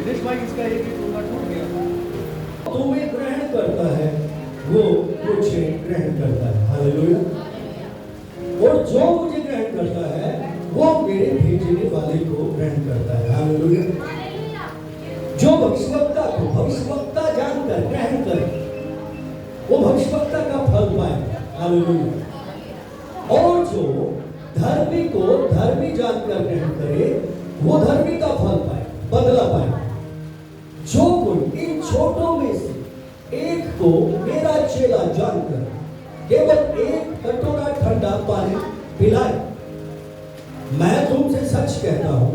दिनेश भाई इसका एक ही टूटा टूट गया। तुम्हें ग्रहण करता है वो मुझे ग्रहण करता है। हालेलुया। और जो मुझे ग्रहण करता है वो मेरे भेजने वाले को ग्रहण करता है। हालेलुया। जो भविष्यवक्ता को भविष्यवक्ता जानकर ग्रहण करे वो भविष्यवक्ता का फल पाए। हालेलुया। और जो धर्मी को धर्मी जानकर ग्रहण करे वो धर्मी का फल पाए, बदला पाए। जो कोई इन छोटों में से एक को मेरा चेला जानकर केवल एक कटोरा ठंडा पानी पिलाए, मैं तुमसे सच कहता हूं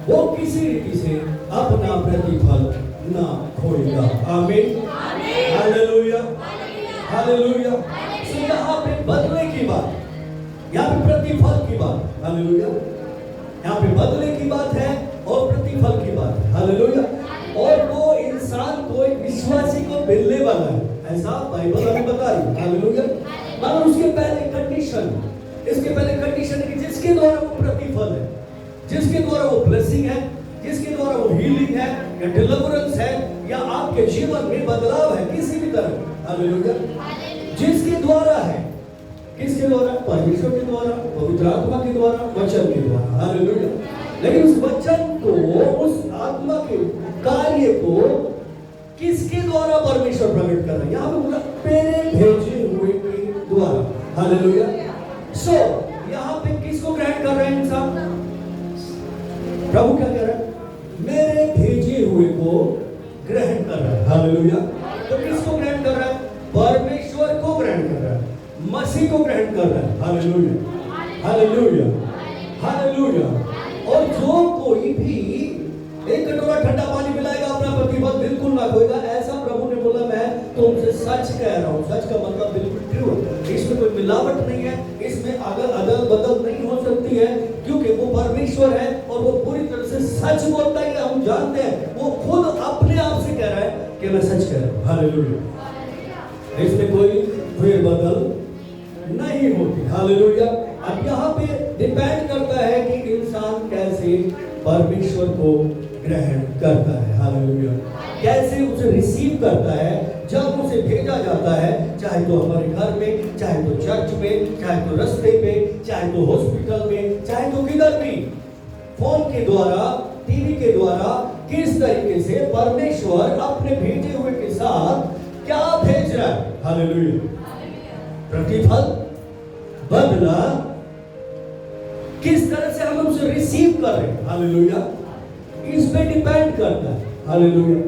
वो किसी रीति से अपना प्रतिफल ना खोएगा। आमीन। हालेलुया। हालेलुया। तो यहाँ पे बदले की बात, यहाँ पे प्रतिफल की बात। हालेलुया। यहाँ पे बदले की बात है और प्रतिफल की बात है। हालेलुया। और वो इंसान को एक विश्वासी को मिलने वाला है, ऐसा बाइबल हमें बताई। हालेलुया। मगर उसके पहले कंडीशन, इसके पहले कंडीशन है कि जिसके द्वारा वो प्रतिफल है, जिसके द्वारा वो ब्लेसिंग है, जिसके द्वारा वो हीलिंग है या डिलीवरेंस है या आपके जीवन में बदलाव है किसी भी तरह। हालेलुया। जिसके द्वारा है, किसके द्वारा? परमेश्वर के द्वारा, पवित्र आत्मा के द्वारा, वचन के द्वारा। हालेलुया। लेकिन उस वचन को, उस आत्मा के कार्य को किसके द्वारा परमेश्वर प्रकट कर रहा है? यहाँ पे बोला मेरे भेजे हुए के द्वारा। हालेलुया। सो यहाँ पे किसको ग्रहण कर रहे हैं इंसान? प्रभु क्या कह रहा है? मेरे भेजे हुए को ग्रहण कर रहा है। हालेलुया। तो किसको ग्रहण कर रहा है? परमेश्वर को ग्रहण कर रहा है, मसीह को ग्रहण कर रहा है। हालेलुया। हालेलुया। हालेलुया। और जो कोई भी एक कटोरा ठंडा पानी पिलाएगा अपना प्रतिफल बिल्कुल ना खोएगा, ऐसा प्रभु ने बोला। मैं तुमसे सच कह रहा हूं। सच का मतलब बिल्कुल ट्रू है, इसमें कोई मिलावट नहीं है, इसमें अदल बदल नहीं हो सकती है, क्योंकि वो परमेश्वर है और वो पूरी तरह से सच बोलता है। हम जानते हैं वो खुद अपने आप से कह रहा है कि मैं सच कह रहा हूं। हालेलुया। इसमें कोई फेर बदल नहीं होती। हालेलुया। अब यहाँ पे डिपेंड करता है कि इंसान कैसे परमेश्वर को ग्रहण करता है। हालेलुया। कैसे उसे रिसीव करता है जब उसे भेजा जाता है, चाहे तो हमारे घर में, चाहे तो चर्च में, चाहे तो रास्ते पे, चाहे तो हॉस्पिटल में, चाहे तो किधर भी, फोन के द्वारा, टीवी के द्वारा, किस तरीके से परमेश्वर अपने भेजे हुए के साथ क्या भेज रहा है। हालेलुया। प्रतिफल, बदला, किस तरह से हम उसे रिसीव कर रहे हैं। हालेलुया। इस पे डिपेंड करता है। हालेलुया।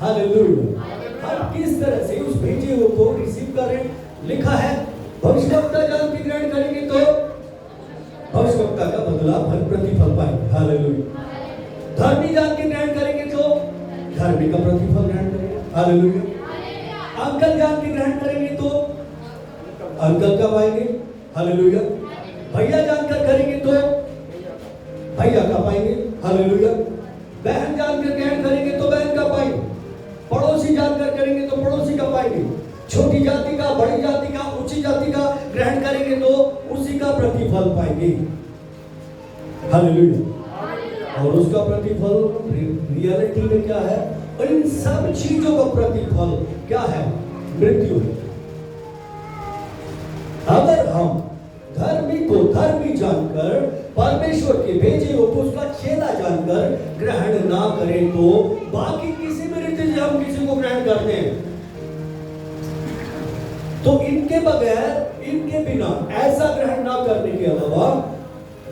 हालेलुया। हम किस तरह से उस भेजे हुए को रिसीव कर रहे हैं। लिखा है भविष्यवक्ता जान के ग्रहण करेंगे तो भविष्यवक्ता का बदला प्रतिफल पाएंगे। हालेलुया। धर्मी जान के ग्रहण करेंगे तो धर्मी का प्रतिफल ग्रहण करेंगे। हालेलुया। अंकल जान के ग्रहण करेंगे तो अंकल का पाएंगे। हालेलुया। भैया जानकर करेंगे तो भैया का पाएंगे। हालेलुया। बहन जानकर ग्रहण करेंगे तो बहन का पाएंगे। पड़ोसी जानकर करेंगे तो पड़ोसी का पाएंगे। छोटी जाति का, बड़ी जाति का, ऊंची जाति का ग्रहण करेंगे तो उसी का प्रतिफल पाएंगे। हालेलुया। और उसका प्रतिफल रियलिटी में क्या है? और इन सब चीजों का प्रतिफल क्या है? मृत्यु है। अगर हम धर्मी को धर्मी जानकर, परमेश्वर के भेजे हुए को उसका चेला जानकर ग्रहण ना करें तो बाकी किसी भी रीति से हम किसी को ग्रहण करते हैं, तो इनके बगैर, इनके बिना, ऐसा ग्रहण ना करने के अलावा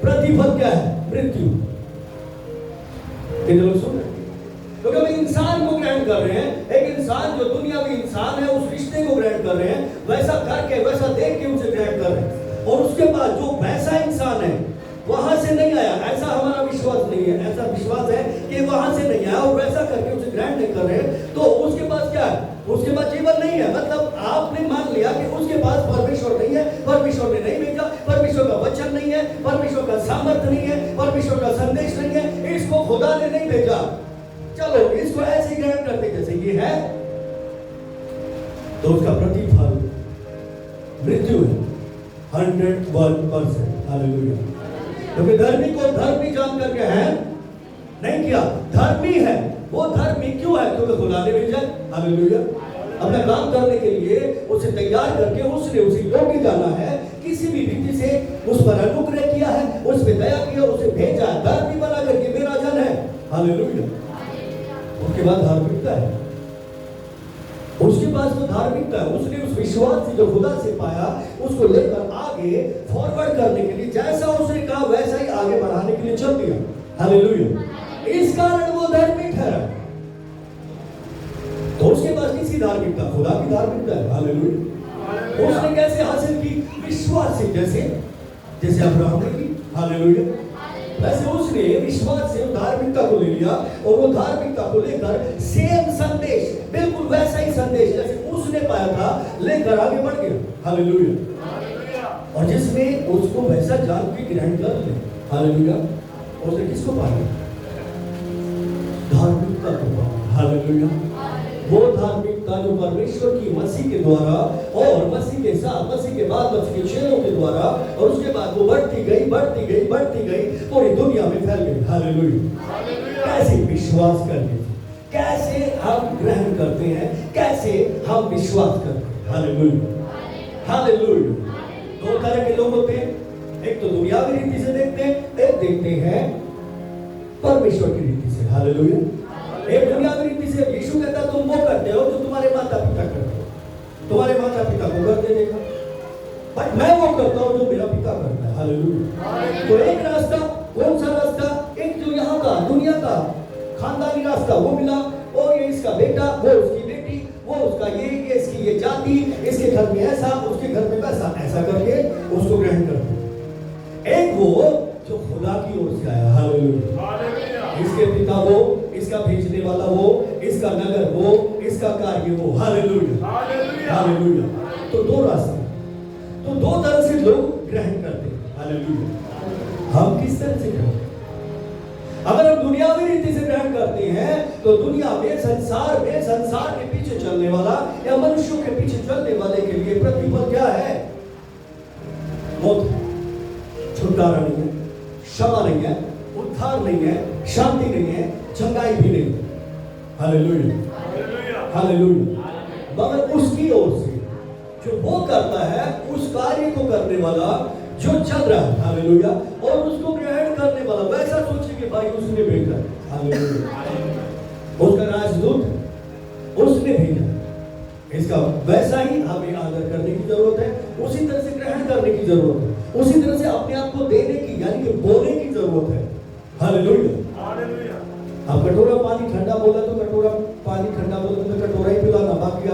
प्रतिफल क्या है? मृत्यु। कितने लोग सुन रहे हैं? क्योंकि हम इंसान को ग्रहण कर रहे हैं, एक इंसान जो दुनियावी इंसान है उस रिश्ते को ग्रहण कर रहे हैं, वैसा करके, वैसा देख के उसे ग्रहण कर रहे हैं। और उसके बाद जो वैसा इंसान है वहां से नहीं आया, ऐसा हमारा विश्वास नहीं है। ऐसा विश्वास है कि वहां से नहीं आया और वैसा करके उसे ग्रहण नहीं कर रहे, तो उसके पास क्या है? उसके पास जीवन नहीं है। मतलब आपने मान लिया कि उसके पास परमेश्वर नहीं है, परमेश्वर ने नहीं भेजा, परमेश्वर का वचन नहीं है, परमेश्वर का सामर्थ्य नहीं है, परमेश्वर का संदेश नहीं है, इसको खुदा ने नहीं भेजा, चलो इसको ऐसे ही ग्रहण करते जैसे ये है, तो उसका प्रतिफल मृत्यु है। 101%। हालेलुया। क्योंकि धर्मी को धर्मी जान करके है नहीं किया, धर्मी है वो धार्मिक क्यों है? क्योंकि खुदा ने भेजा। हालेलुया। अपना काम करने के लिए उसे तैयार करके उसने उसे योग्य जाना है, किसी भी रीति से उस पर अनुग्रह किया है, उस पर दया किया, उसे भेजा, धर्मी बना करके मेरा जन है। हालेलुया। उसके बाद धार्मिकता है, उसके पास तो धार्मिकता है, उसने उस विश्वास से जो खुदा से पाया उसको लेकर आगे फॉरवर्ड करने के लिए जैसा उसने कहा वैसा ही आगे बढ़ाने के लिए चल दिया। हालेलुया। इस कारण वो धार्मिक है। तो उसके पास किसकी धार्मिकता? खुदा की धार्मिकता है। हालेलुया। उसने कैसे हासिल की? विश्वास से, जैसे अब्राहम ने की। हालेलुया। वैसे उसने विश्वास से धार्मिकता को ले लिया और वो धार्मिकता को लेकर सेम संदेश, बिल्कुल वैसा ही संदेश जैसे उसने पाया था लेकर आगे बढ़ गया। हालेलुया। और जिसमें उसको वैसा जान के ग्रहण कर ले। हालेलुया। उसने किसको पाया? धार्मिकता को पाया। हालेलुया। वो धार्मिकता जो परमेश्वर की मसीह के द्वारा और मसीह के साथ, मसीह के बाद मसीह के चेलों के द्वारा, और उसके बाद वो बढ़ती गई पूरी दुनिया में फैल गई। हालेलुया। कैसे विश्वास करते हैं, कैसे हम ग्रहण करते हैं, कैसे हम विश्वास करते हैं। हालेलुया। हालेलुया। दो तरह के लोग होते हैं, एक तो दुनियावी रीति से देखते हैं, एक देखते हैं परमेश्वर की रीति से। हालेलुया। एक दुनियावी रीति से यीशु कहता तुम वो करते हो जो तुम्हारे माता पिता करते हो, तुम्हारे माता पिता को करते देखा, बट मैं वो करता हूं जो मेरा पिता करता है। हालेलुया। तो एक रास्ता, कौन सा रास्ता? एक जो यहाँ का दुनिया का खानदानी रास्ता वो मिला, और ये इसका बेटा, वो उसकी बेटी, वो उसका ये इसकी ये जाति, इसके घर में ऐसा, उसके घर में वैसा, ऐसा करके उसको ग्रहण करते। एक वो जो खुदा की ओर से आया। हालेलुया। इसके पिता वो, इसका भेजने वाला वो, इसका नगर वो, इसका कार्य वो। हालेलुया। हालेलुया। तो दो रास्ते, तो दो तरह से लोग ग्रहण करते हैं। हालेलुया। हम किस तरह से ग्रहण? अगर हम दुनियावी रीति से ग्रहण करते हैं तो दुनिया में, संसार के पीछे चलने वाला या मनुष्यों के पीछे चलने वाले के लिए प्रतिफल क्या है? मौत, छुटकारा नहीं है, क्षमा नहीं है, उद्धार नहीं है, शांति नहीं है, चंगाई भी नहीं। हालेलुया। हालेलुया। मगर उसकी ओर से जो वो करता है, उस कार्य को करने वाला जो चल रहा है। हालेलुया। और उसको ग्रहण करने वाला वैसा सोचे कि भाई उसने भेजा। हालेलुया। उसका राजदूत उसने भेजा, इसका वैसा ही हमें आदर करने की जरूरत है, उसी तरह से ग्रहण करने की जरूरत है, उसी तरह से अपने आप को देने की, यानी कि बोलने की जरूरत है। हालेलुया। हालेलुया। अब कटोरा पानी ठंडा बोला तो कटोरा पानी ठंडा बोला तो कटोरा ही पिलाना, बाकी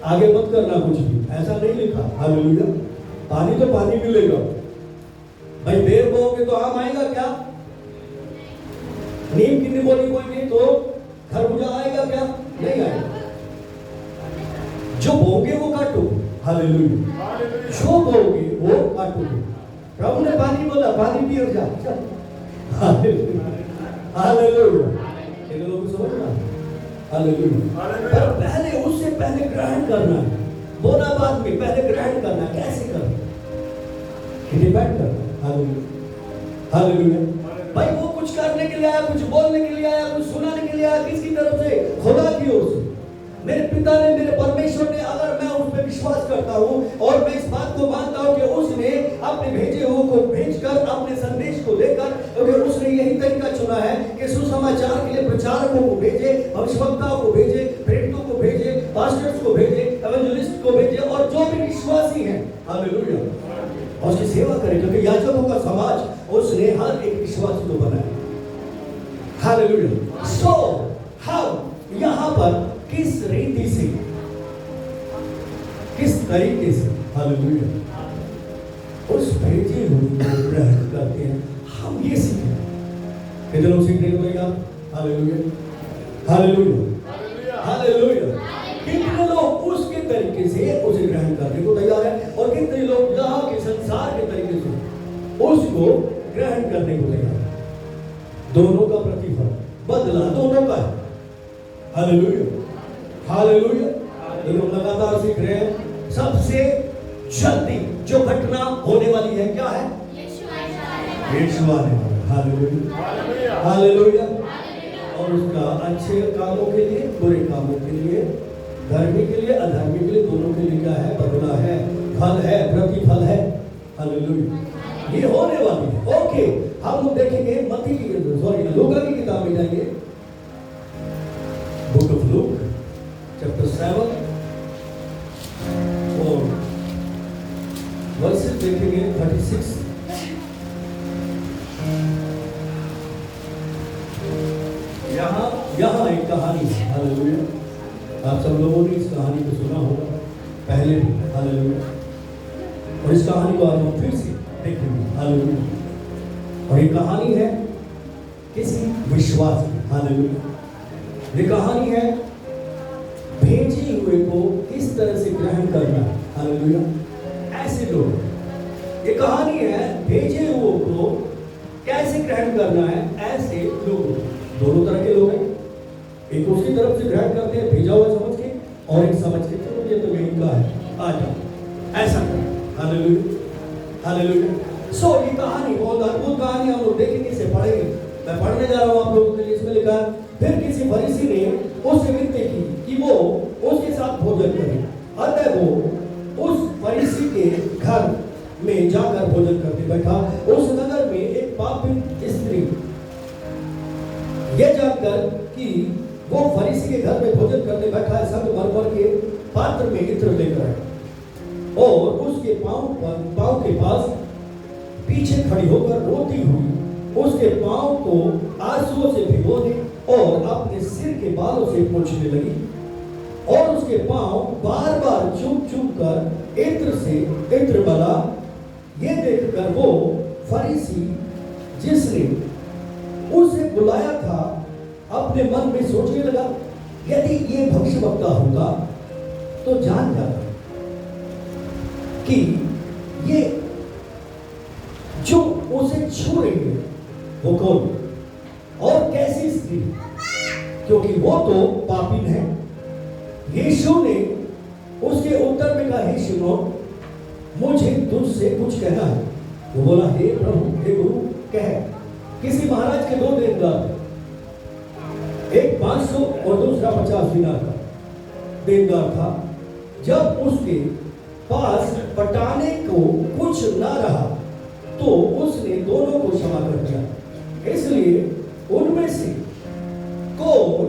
आगे मत करना कुछ भी, ऐसा नहीं लिखा। हालेलुया। पानी तो पानी मिलेगा भाई, बेर बोओगे तो आम आएगा क्या? नीम की निबोनी बोएंगे तो खरबूजा आएगा क्या? नहीं आएगा। जो बोओगे वो काटोगे। हालेलुया। जो बोओगे वो काटोगे। प्रभु ने पानी बोला, पानी पी और जा। हालेलुया। हालेलुया। इन लोगों को समझना। हालेलुया। पर पहले, उससे पहले ग्रहण करना है, बोला बाद में, पहले ग्रहण करना। कैसे करना? डिपेंड करना। हालेलुया। हालेलुया। भाई वो कुछ करने के लिए आया, कुछ बोलने के लिए आया, कुछ सुनाने के लिए आया, किसकी तरफ से? खुदा की ओर से। मेरे पिता ने, मेरे परमेश्वर ने, अगर मैं उस पर विश्वास करता हूँ और मैं इस बात को मानता हूँ कि उसने अपने भेजे हुए को भेजकर, अपने संदेश को लेकर, क्योंकि उसने यही तरीका चुना है कि सुसमाचार के लिए प्रचारकों को भेजे, भविष्यवक्ताओं को भेजे, प्रेरितों को भेजे, पास्टर्स को भेजे, एवेंजलिस्ट को भेजे, और जो भी विश्वासी हैं। हालेलुया। और उसकी सेवा करें, क्योंकि याजकों का समाज उसने हर एक विश्वासी को बनाया। हालेलुया। सो हम यहाँ पर किस रीति से, किस तरीके से, हालेलुया, उस भेजे हुए को ग्रहण करते हैं, हम ये सीखें। कितने लोग सीखने को तैयार? हालेलुया। हालेलुया। हालेलुया। कितने लोग उसके तरीके से उसे ग्रहण करने को तैयार है, और कितने लोग यहाँ के संसार के तरीके से उसको ग्रहण करने को तैयार है। दोनों का प्रतिफल, बदला दोनों का है। हालेलुया। हालेलुया। लोग लगातार सीख रहे हैं। सबसे जल्दी जो घटना होने वाली है क्या है? यीशु आने वाला। हालेलुया। हालेलुया। और और उसका अच्छे कामों के लिए, बुरे कामों के लिए, धर्मी के लिए, अधर्मी के लिए, दोनों के लिए क्या है? बदला है, फल है, प्रतिफल है। हालेलुया, ये होने वाली है। ओके, हम लोग देखेंगे लूका की किताब में जाएंगे, बुक ऑफ लूक चैप्टर 7 और वर्सेस देखेंगे 36। यहाँ एक कहानी है। हालेलुया, आप सब लोगों ने इस कहानी को सुना होगा पहले भी। हालेलुया, और इस कहानी को आज हम फिर से देखेंगे। हालेलुया, और ये कहानी है किसी विश्वास की। हालेलुया, ये कहानी है भेजे हुए को किस तरह से ग्रहण करना। हालेलुया, ऐसे लोग, ये कहानी है भेजे हुए को कैसे ग्रहण करना है। ऐसे लोग, दोनों तरह के लोग हैं। एक उसकी तरफ से ग्रहण करते हैं भेजा हुआ समझ के, और एक समझ के चलो ये तो यही का है, आ जाओ, ऐसा कर। Hallelujah, hallelujah. सो ये कहानी बहुत अद्भुत कहानी, हम लोग देखेंगे, इसे पढ़ेंगे। मैं पढ़ने जा रहा हूँ आप लोगों के लिए। इसमें लिखा है, फिर किसी फरीसी ने उससे विनती की कि वो उसके साथ भोजन करे। अतः वो उस फरीसी के घर में जाकर भोजन करने बैठा। उस नगर में एक पापी स्त्री ये जानकर कि वो फरीसी के घर में भोजन करने बैठा है, संगमरमर के पात्र में इत्र लेकर आए और उसके पांव के पास पीछे खड़ी होकर रोती हुई उसके पांव को आंसुओं से भिगोने और अपने सिर के बालों से पोंछने लगी, और उसके पांव बार बार चूम चूम कर इत्र से इत्र बना। ये देखकर वो फरीसी जिसने उसे बुलाया था अपने मन में सोचने लगा, यदि ये भविष्यवक्ता होगा तो जान जाता कि ये जो उसे छू रही है वो कौन और कैसी स्त्री, क्योंकि वो तो पापी है। यीशु ने उसके उत्तर में कहा, हे शिमोन, मुझे तुझसे कुछ कहना है। वो बोला, हे प्रभु, हे गुरु, कह। किसी महाराज के 2 देनदार, एक 500 और दूसरा 50 दिनार का देनदार था। जब उसके पास पटाने को कुछ ना रहा तो उसने दोनों को क्षमा कर दिया। इसलिए उनमें से कौन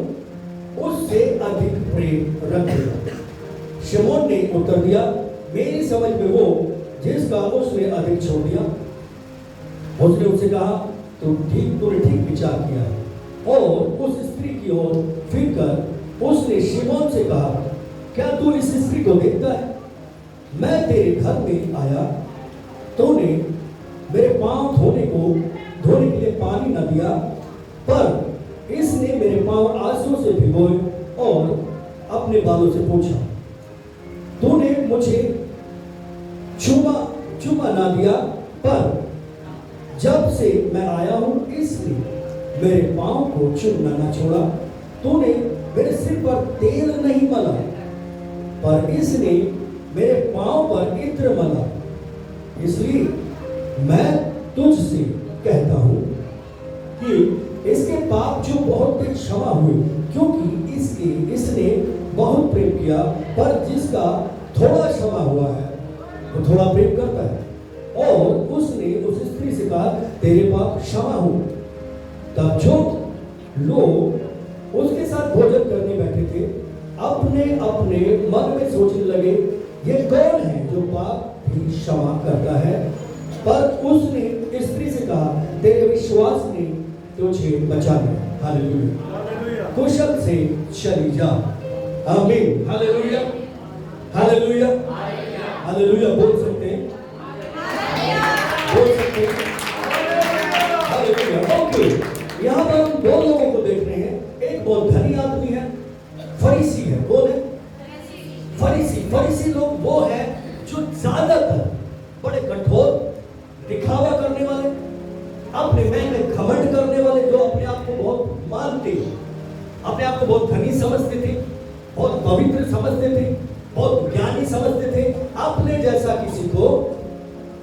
उससे अधिक प्रेम रखेगा? शिमोन ने उत्तर दिया, मेरी समझ में वो जिसका उसने अधिक छोड़ दिया। उसने उससे कहा, तूने ठीक विचार किया है। और उस स्त्री की ओर फिर कर उसने शिमोन से कहा, क्या तू इस स्त्री को देखता है? मैं तेरे घर में आया, तूने मेरे पांव धोने के लिए पानी न दिया, पर इसने मेरे पांव आंसुओं से भिगोए और अपने बालों से पोंछा। तूने मुझे चुमा ना दिया, पर जब से मैं आया हूं इसलिए मेरे पांव को चूमना न छोड़ा। तूने मेरे सिर पर तेल नहीं मला, पर इसने मेरे पांव पर इत्र मला। इसलिए मैं तुझसे कहता हूं कि इसके पाप जो बहुत थे क्षमा हुए, क्योंकि इसने बहुत प्रेम किया। पर जिसका थोड़ा क्षमा हुआ है वो थोड़ा प्रेम करता है। और उसने उस स्त्री से कहा, तेरे पाप क्षमा हो। तब जो लोग उसके साथ भोजन करने बैठे थे अपने अपने मन में सोचने लगे, ये कौन है जो पाप भी क्षमा करता है? पर उसने स्त्री से कहा, तेरे विश्वास ने तुझे बचा लिया। हालेलुया, कुशल से चली जा। आमीन। Hallelujah, hallelujah, hallelujah. बोल सकते हैं, बोल सकते हैं। हालेलुया। ओके, यहाँ पर हम 2 लोगों को देख रहे हैं। एक बहुत धनी आदमी है, फरीसी है। कौन है? फरीसी लोग वो है जो ज्यादातर बड़े कठोर, दिखावा करने वाले, अपने में घमंड करने वाले, जो अपने आप को बहुत मानते, अपने आप को बहुत धनी समझते थे, बहुत पवित्र समझते थे, बहुत ज्ञानी समझते थे। अपने जैसा किसी को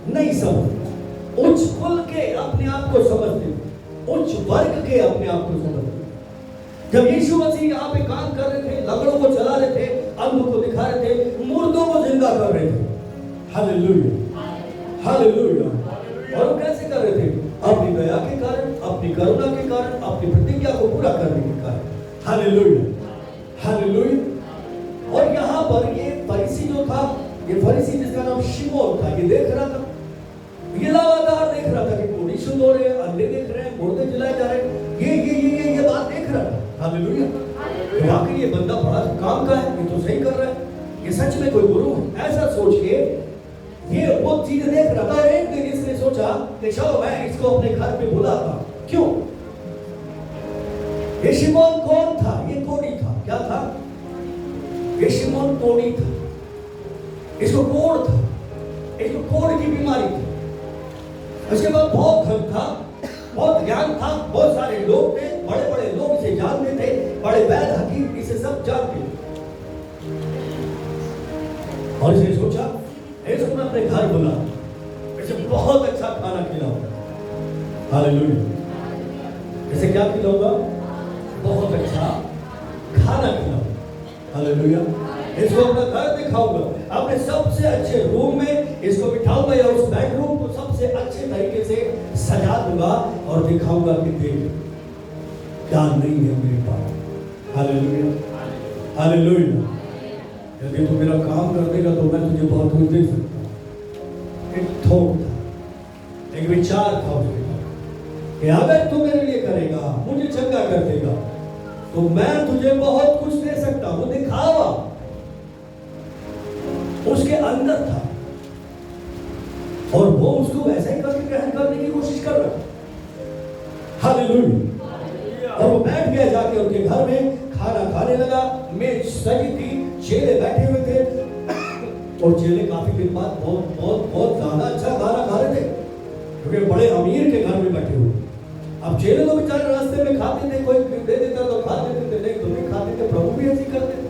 नहीं समझते, उच्च कुल के अपने आप को समझते थे, उच्च वर्ग के अपने आप को समझते थे। जब यीशु मसीह यहाँ पे काम कर रहे थे, लंगड़ों को चला रहे थे, अंधों को दिखा रहे थे, मुर्दों को जिंदा कर रहे थे। Hallelujah, hallelujah. और वो कैसे कर रहे थे? अपनी दया के कारण, अपनी करुणा के कारण, अपनी प्रतिज्ञा को पूरा करने के कारण। Hallelujah, hallelujah. और यहाँ पर ये फरीसी जो था, ये फरीसी जिसका नाम शिमोन था, ये देख रहा था, ये लगातार देख रहा था कि कोड़ी शुद्ध हो रहे हैं, अंडे देख रहे हैं, मुर्दे जलाए जा रहे हैं, ये बात देख रहा था। हालेलुया। वाकई ये बंदा बड़ा काम का है, ये तो सही कर रहा है, ये सच में कोई गुरु है, ऐसा सोच के ये वो चीजें देख रहा था। और एक दिन इसने सोचा कि चलो मैं इसको अपने घर पे बुलाता। क्यों? ये शिमोन कौन था? ये कोढ़ी था। क्या था? ये शिमोन कोढ़ी था, इसको कोढ़ था, इसको कोढ़ की बीमारी थी। उसके बाद बहुत धन था, बहुत ज्ञान था, बहुत सारे लोग थे, बड़े बड़े लोग इसे जानते थे, बड़े वैद्य हकीम इसे सब जानते थे। और इसने सोचा इसको मैं अपने घर बुला, इसे बहुत अच्छा खाना खिलाऊंगा। हालेलुया। इसे क्या खिलाऊंगा? बहुत अच्छा खाना खिलाऊंगा। हालेलुया। इसको अपना घर दिखाऊंगा, अपने सबसे अच्छे रूम में इसको बिठाऊंगा, या उस बेडरूम को सबसे अच्छे तरीके से सजा दूंगा और दिखाऊंगा कि देख क्या नहीं है मेरे पास। Hallelujah, hallelujah. यदि तू मेरा काम कर देगा तो मैं तुझे बहुत कुछ दे सकता हूँ। एक थॉट था, एक विचार था उसके पास कि अगर तू मेरे लिए करेगा, मुझे चंगा कर देगा, तो मैं तुझे बहुत कुछ दे सकता हूँ। दिखावा उसके अंदर था और वो उसको वैसा ही करके ग्रहण करने की कोशिश कर रहा था। हालेलुया। और वो बैठ गया जाके उनके घर में, खाना खाने लगा, मेज सजी थी, चेले बैठे हुए थे और चेले काफी दिन बाद बहुत ज्यादा अच्छा खाना खा रहे थे, क्योंकि बड़े अमीर के घर में बैठे हुए। अब चेले तो बेचारे रास्ते में खाते थे, कोई दे देता तो खा लेते थे, नहीं तो नहीं खाते थे। प्रभु भी ऐसी करते थे,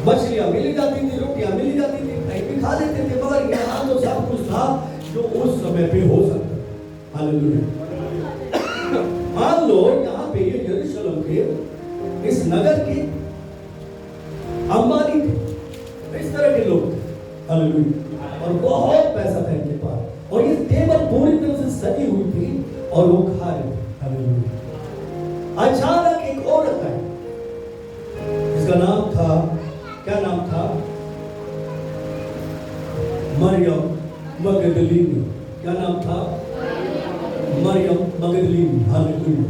मछलियां मिली जाती थी, रोटियां मिली जाती थी, कहीं भी खा लेते थे, मगर यहाँ तो सब कुछ था जो उस समय पे हो सकता। हालेलुया। मान लो यहाँ पे ये यरूशलेम के इस नगर के अंबानी थे, इस तरह के लोग थे। हालेलुया। और बहुत पैसा था इनके पास, और ये टेबल पूरी तरह से सजी हुई थी और वो खा रहे थे। हालेलुया। अचानक एक औरत आई, इसका नाम था, क्या नाम था? मरियम मगदलीनी। क्या नाम था? मरियम मगदलीनी। Hallelujah,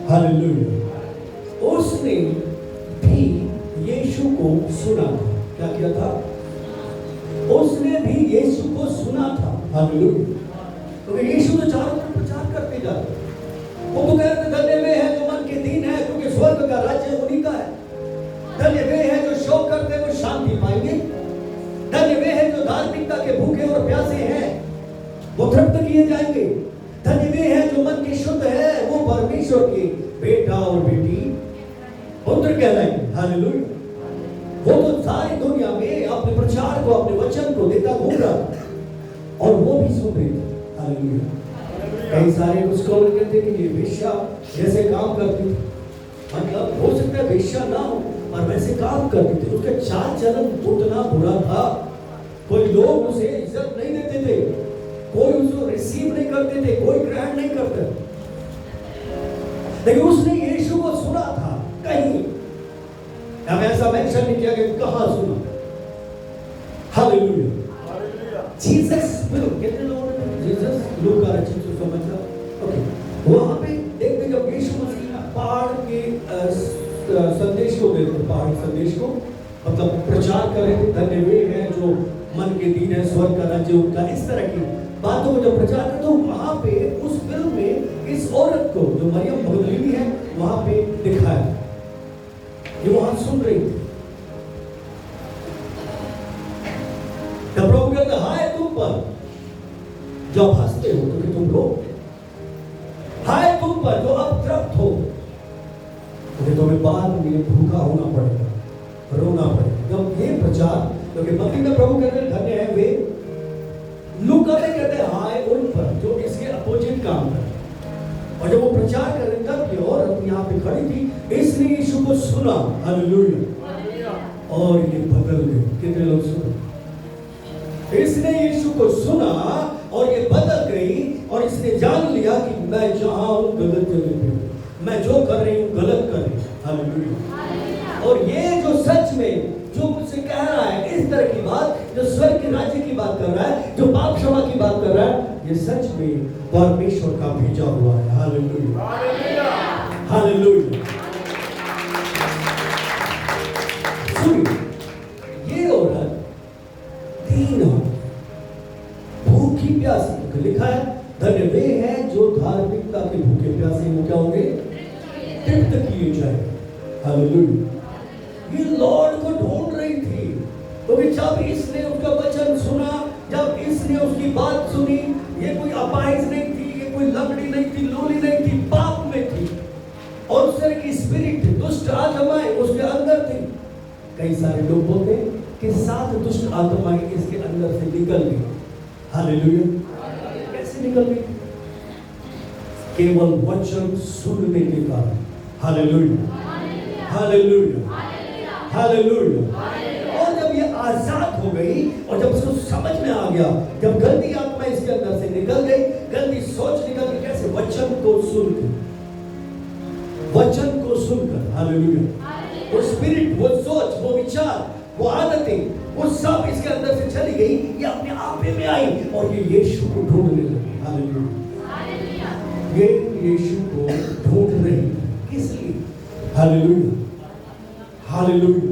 hallelujah. उसने भी यीशु को सुना था। क्या किया था? उसने भी यीशु को सुना था। हालेलुया। क्योंकि यीशु तो चारों तरफ प्रचार करते जाते, वो तो कहते धन्य वे हैं जो मन के दीन है, क्योंकि स्वर्ग का राज्य उन्हीं का है। धन्य वे हैं जो शोक करते हैं, वो शांति पाएंगे। धन्य वे हैं जो धार्मिकता के भूखे और प्यासे हैं, वो तृप्त किए जाएंगे। धन्य वे हैं जो मन के शुद्ध है, वो परमेश्वर के बेटा और बेटी पुत्र कहलाएंगे। हालेलुया। वो तो सारी दुनिया में अपने प्रचार को, अपने वचन को देता घूम रहा, और वो भी सुन रहे थे। हालेलुया। कई सारे कुछ लोग कहते कि ये वेश्या जैसे काम करती थी, मतलब हो सकता है वेश्या ना हो पर वैसे काम करती थी, उसका चाल चलन उतना बुरा था, कोई लोग उसे इज्जत नहीं देते थे, कोई उसको रिसीव नहीं करते थे, कोई ग्रहण नहीं करते। लेकिन उसने यीशु को सुना था कहीं, अब ऐसा मेंशन नहीं किया कि कहां सुना। हालेलुया। जीसस विल, कितने लोगों ने जीसस लूका रचित समझा? ओके, वहां पे देखते जब यीशु मसीह पहाड़ के संदेश को देते, पहाड़ी संदेश को मतलब प्रचार कर रहे थे, धन्य वे हैं जो मन के दीन है, स्वर्ग का राज्य उनका, इस तरह की बातों को जब प्रचार करते, तो वहां पे उस फिल्म में इस औरत को जो मरियम मगदलीनी है वहां पे दिखाया, जो वहां सुन रही थी। जब प्रभु कहते हाय तुम पर जब हंसते हो क्योंकि तुम लोग, हाय तुम पर जो अब तृप्त हो क्योंकि तुम्हें बाद में भूखा होना पड़ेगा, रोना पड़ेगा। जब ये प्रचार, क्योंकि मत्ती में प्रभु कहते हैं धन्य है वे, लूका में कहते हैं हाय उन पर जो इसके अपोजिट काम कर, और जब वो प्रचार कर रहे तब ये औरत यहाँ पे खड़ी थी, इसने यीशु को सुना, हालेलुया, और ये बदल गए। कितने लोग सुने? इसने यीशु को सुना और ये बदल गई, और इसने जान लिया कि मैं जहां हूं गलत जगह पे हूं, मैं जो कर रही हूं गलत कर रही हूं, हालेलुया। और ये जो सच में जो मुझसे कह रहा है इस तरह की बात, जो स्वर्ग के राज्य की बात कर रहा है, जो पाप क्षमा की बात कर रहा है, ये सच में परमेश्वर का भेजा हुआ है, हालेलुया, हालेलुया। सुनिए, ये औरत 3 भूखी प्यासी, लिखा है धन्य वे हैं जो धार्मिकता के भूखे प्यासे हो, क्या होंगे? तृप्त किए जाए, हालेलुया। ये लॉर्ड को ढूंढ रही थी, तो जब इसने उसका वचन सुना, जब इसने उसकी बात सुनी, ये कोई अपाहिज नहीं थी, ये कोई लंगड़ी नहीं थी, लोली नहीं थी, पाप में थी, और उस तरह की स्पिरिट, दुष्ट आत्माएं उसके अंदर थी। कई सारे लोग बोलते हैं कि 7 दुष्ट आत्माएं इसके अंदर से निकल गई, हालेलुया। कैसे निकल गई? केवल वचन सुनने के कारण, हालेलुया, हालेलुया, हालेलुया। और जब ये आजाद हो गई और जब उसको समझ में आ गया, जब गंदी आत्मा इसके अंदर से निकल गई, गंदी सोच निकल गई, कैसे? वचन को सुनकर, वचन को सुनकर, हालेलुया। वो स्पिरिट, वो सोच, वो विचार, वो आदतें, वो सब इसके अंदर से चली गई, ये अपने आप में आई और ये यीशु को ढूंढने लगी, हालेलुया। ये यीशु को ढूंढ रही, किस लिए? Hallelujah, hallelujah.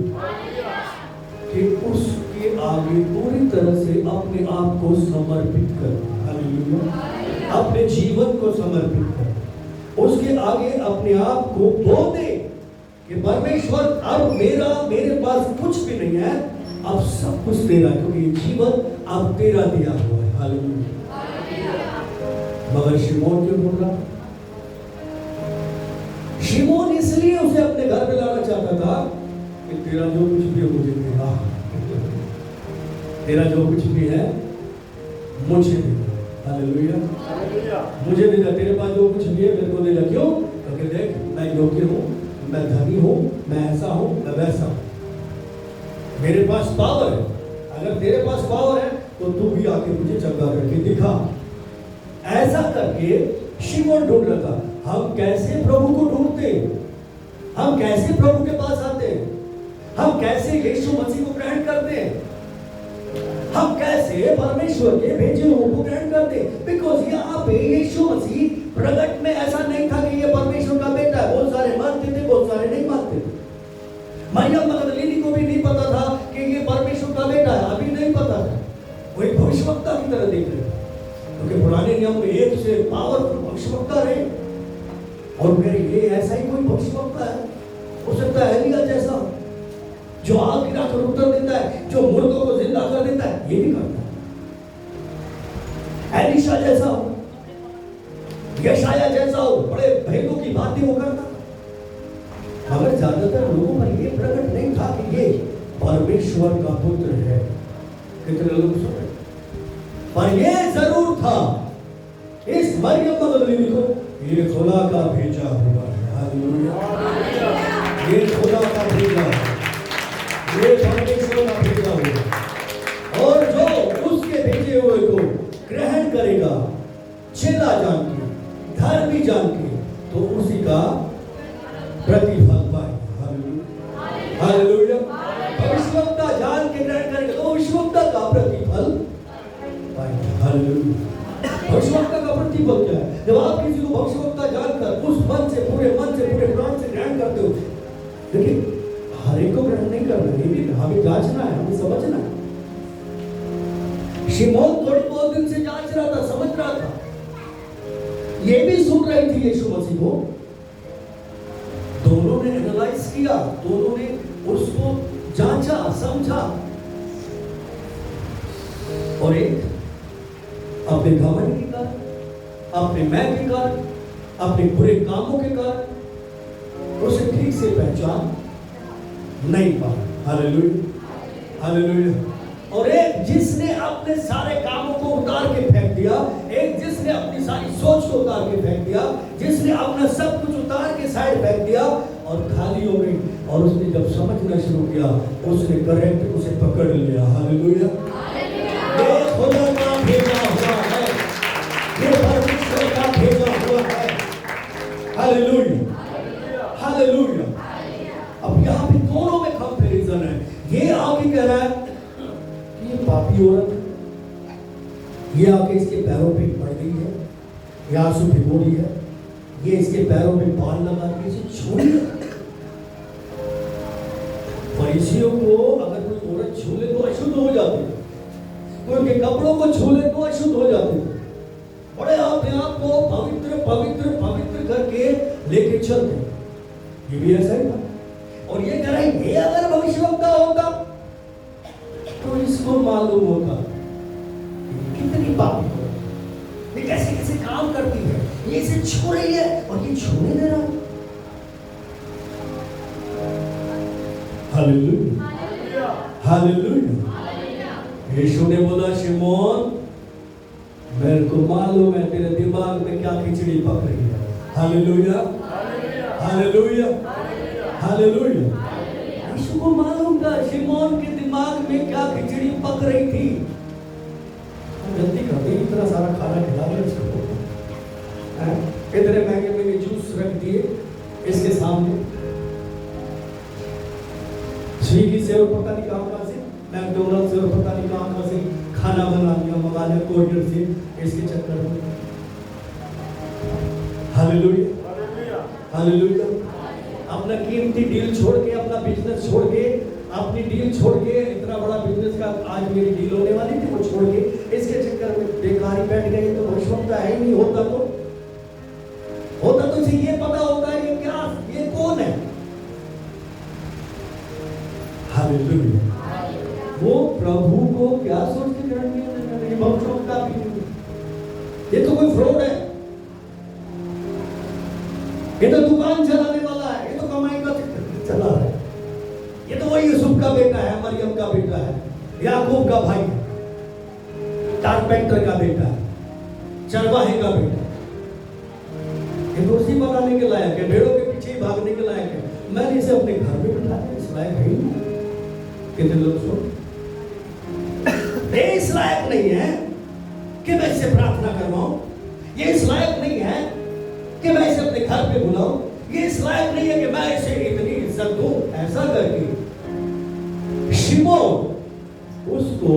कि उसके आगे पूरी तरह से अपने आप को समर्पित कर, हालेलुया, अपने जीवन को समर्पित कर, उसके आगे अपने आप को बो दे कि परमेश्वर अब मेरे पास कुछ भी नहीं है, अब सब कुछ तेरा, क्योंकि ये जीवन अब तेरा दिया हुआ है, हालेलुया। मगर शिमोन क्यों ढूंढ रहा? शिमोन इसलिए उसे अपने घर में लाना चाहता था कि तेरा जो कुछ भी है मुझे देगा, तेरा जो कुछ भी है मुझे देगा, हालेलुया, मुझे देगा, तेरे पास जो कुछ भी है मेरे को देगा। क्यों? क्योंकि देख, मैं योग्य हूं, मैं धनी हूं, मैं ऐसा हूं, मैं वैसा हूं, मेरे पास पावर है। अगर तेरे पास पावर है तो तू भी आके मुझे चंगा करके दिखा। ऐसा करके शिमोन ढूंढ रहा था। हम कैसे प्रभु को ढूंढते, हम कैसे प्रभु के पास आते, हम कैसे यीशु मसीह को ग्रहण करते, हम कैसे परमेश्वर के भेजे हुए को ग्रहण करते? बिकॉज यहाँ पे यीशु मसीह प्रगट में ऐसा नहीं था कि ये परमेश्वर का बेटा है। बहुत सारे मानते थे, बहुत सारे नहीं मानते थे। मरियम मगदलीनी को भी नहीं पता था कि ये परमेश्वर का बेटा है, अभी नहीं पता था, वही भविष्यवक्ता की तरह देख रहे थे, क्योंकि पुराने नियम में एक से पावरफुल भविष्यवक्ता रहे, और फिर ये ऐसा ही कोई भविष्यवक्ता है, हो सकता है एलिया जैसा, जो आग गिराकर उत्तर देता है, जो मुर्दों को जिंदा कर देता है, ये भी करता है। एलिशा जैसा हो, यशाया जैसा हो, बड़े भेदों की बातें वो करता। मगर ज्यादातर लोगों पर ये प्रकट नहीं था कि ये परमेश्वर का पुत्र है। कितने लोग सुन रहे? पर ये जरूर था, इस मरियम मगदलीनी को ये खुदा का भेजा हुआ है, हालेलुया, ये खुदा का भेजा है, ये परमेश्वर का भेजा हुआ है। और जो उसके भेजे हुए को ग्रहण करेगा, चेला जान के, धर्मी जान के, तो उसी का प्रतिफल पाएगा, हालेलुया, हालेलुया। भविष्यवक्ता जान के ग्रहण करेगा तो भविष्यवक्ता का प्रतिफल पाएगा, हालेलुया। भविष्यवक्ता का प्रतिफल क्या है? जब आप किसी को भविष्यवक्ता जानकर उस मन से, पूरे प्राण से ग्रहण करते हो, देखिए हर एक को ग्रहण नहीं करना, ये भी हमें जांचना है, हमें समझना है। शिमोन थोड़ी बहुत दिन से जांच रहा था, समझ रहा था, ये भी सुन रही थी यीशु मसीह को। दोनों ने एनालाइज किया, दोनों ने उसको जांचा, समझा, और एक अपने घमंड के कारण, अपने मैं के कारण, अपने बुरे कामों के कारण उसे ठीक से पहचान नहीं पाया, हालेलुया, हालेलुया। और एक जिसने अपने सारे कामों को उतार के फेंक दिया, एक जिसने अपनी सारी सोच को उतार के फेंक दिया, जिसने अपना सब कुछ उतार के साइड फेंक दिया और खाली हो गई। और उसने जब समझना शुरू किया, उसने करेक्ट उसे पकड़ लिया। हालेलुया। ये खुदा का भेजा हुआ है, ये परमेश्वर का भेजा हुआ है। Hallelujah, hallelujah. अब यहाँ पे दोनों में कंपैरिजन है। ये आगे कह रहा है कि ये पापी औरत, ये आके इसके पैरों पे पड़ गई है, ये आंसू भिगो रही है, ये इसके पैरों में बाल लगा के इसे छू लिया। फरीसियों को अगर कोई औरत छू ले तो अशुद्ध हो जाती है, कोई उनके कपड़ों को छू ले तो अशुद्ध हो जाती है। बड़े अपने आप को पवित्र पवित्र पवित्र करके लेके चलते। ये भी ऐसा ही था। और ये कह रहा है, ये अगर भविष्यवक्ता होता तो इसको मालूम होता कितनी पापी हो, ये कैसे कैसे काम करती है, ये इसे छू रही है और ये छूने दे रहा। Hallelujah, hallelujah. यीशु ने बोला, शिमोन मेरे को मालूम है तेरे दिमाग में क्या खिचड़ी पक रही है। Hallelujah, hallelujah, hallelujah. यीशु को मालूम था शिमोन के दिमाग में क्या खिचड़ी पक रही थी। गलती करते इतना सारा खाना खिला रहे इसको, इतने महंगे महंगे जूस रख दिए इसके सामने, स्विगी से और पता नहीं कहां से, मैकडोनल्ड से और पता नहीं कहां से खाना बना लिया, मंगा लिया कोरियर से इसके चक्कर में। Hallelujah, hallelujah. अपना कीमती डील छोड़ के, अपना बिजनेस छोड़ के, अपनी डील छोड़ के, इतना बड़ा बिजनेस का आज मेरी डील होने वाली थी, वो छोड़ के इसके चक्कर में बेकारी बैठ गई। तो भविष्यवक्ता है ही नहीं, होता तो इसे ये पता होता है कि क्या ये कौन है। हालेलुया। वो प्रभु को क्या सोच के ग्रहण किया, भविष्यवक्ता भी नहीं, ये तो कोई फ्रॉड है, ये तो दुकान चलाने वाला है, ये तो कमाई का चला रहा है, ये तो वही यूसुफ का बेटा है, मरियम का बेटा है, याकूब का भाई है, कारपेंटर का बेटा है, चरवाहे का बेटा, ये दोषी बनाने के लायक है, भेड़ों के पीछे ही भागने के लायक है। मैंने इसे अपने घर में बिठा दिया, इस लायक है ही नहीं। कितने लोग सुन, ये इस लायक नहीं है कि मैं इसे प्रार्थना करवाऊं, ये इस लायक नहीं है कि मैं इसे अपने घर पे बुलाऊं, ये इस लायक नहीं है कि मैं इसे इतनी इज्जत दूं। ऐसा करके शिमोन उसको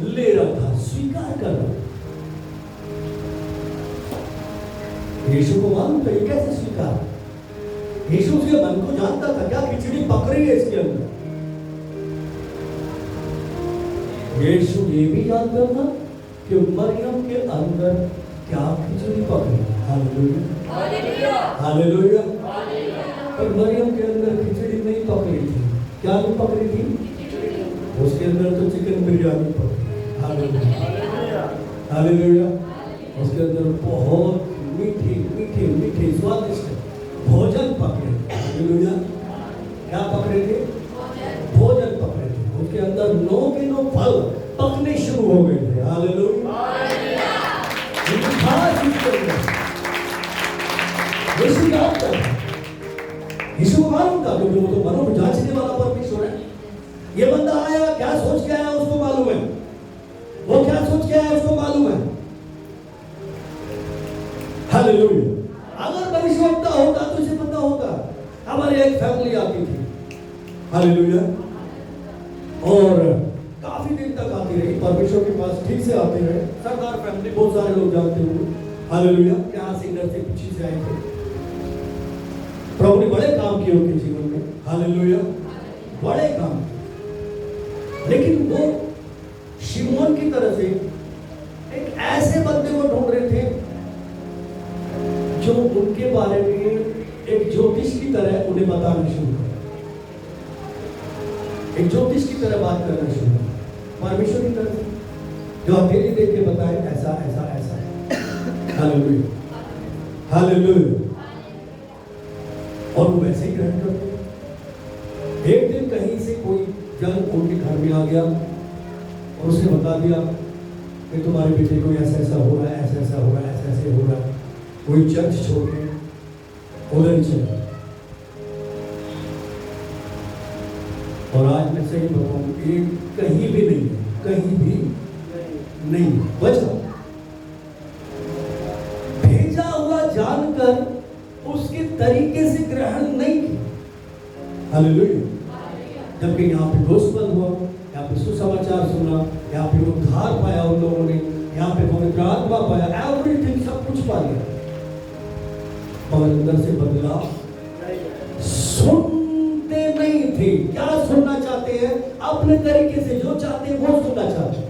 ले रहा था, स्वीकार कर रहा। यीशु को मालूम था ये कैसे स्वीकार, यीशु उसके मन को जानता था, क्या खिचड़ी पक रही है इसके अंदर। यीशु ये भी जानता था कि मरियम के अंदर क्या खिचड़ी पक रही है। Hallelujah, hallelujah. पर मरियम के अंदर खिचड़ी नहीं पक रही थी, क्या नहीं पक रही थी, उसके अंदर तो चिकन बिरयानी पक रही। Hallelujah, hallelujah. उसके अंदर बहुत मीठी मीठी मीठी स्वादिष्ट भोजन पक रहे थे। हालेलुया। क्या पक रहे थे, भोजन पक रहे थे। उसके अंदर 9 के 9 फल पकने शुरू हो गए थे। हालेलुया। यीशु को मालूम था, क्योंकि वो तो मनों को जांचने वाला परमेश्वर है। ये बंदा आया, क्या सोच के आया उसको मालूम है, वो क्या सोच के आया उसको मालूम है। हालेलुया। अगर भविष्यवक्ता होता तो इसे पता होता। हमारे एक फैमिली आती थी, हालेलुया, और काफी दिन तक आती रही, परमेश्वर के पास ठीक से आते रहे। सरदार फैमिली, बहुत सारे लोग जानते होंगे। हालेलुया। यहाँ सिंगर से पीछे से आए थे, प्रभु ने बड़े काम किए उनके जीवन में। हालेलुया, बड़े काम। लेकिन वो शिमोन की तरह से एक ऐसे बंदे को ढूंढ रहे थे जो उनके बारे में एक ज्योतिष की तरह उन्हें बताना शुरू कर, एक ज्योतिष की तरह बात करना शुरू कर, परमेश्वर की तरफ से जो अकेले देख के बताए ऐसा ऐसा ऐसा है। Hallelujah, hallelujah. और वो वैसे ही ग्रहण करते। एक दिन कहीं से कोई जन उनके घर में आ गया और उसने बता दिया कि तुम्हारे बेटे को ऐसा ऐसा हो रहा है, ऐसा ऐसा हो रहा है, ऐसा ऐसे हो रहा है, कोई चर्च छोड़ के उधर ही चले। और आज मैं सही बताऊं, ये कहीं भी नहीं है, कहीं भी नहीं बचा। भेजा हुआ जानकर उसके तरीके से ग्रहण नहीं किया। हालेलुया। जबकि यहाँ पे गोस्पेल हुआ, यहाँ पे सुसमाचार सुना, यहाँ पे उद्धार पाया उन लोगों ने, यहाँ पे पवित्र आत्मा पाया, एवरीथिंग सब कुछ पा लिया, मगर अंदर से बदलाव सुनते नहीं थे। क्या सुनना चाहते हैं? अपने तरीके से जो चाहते हैं वो सुनना चाहते हैं।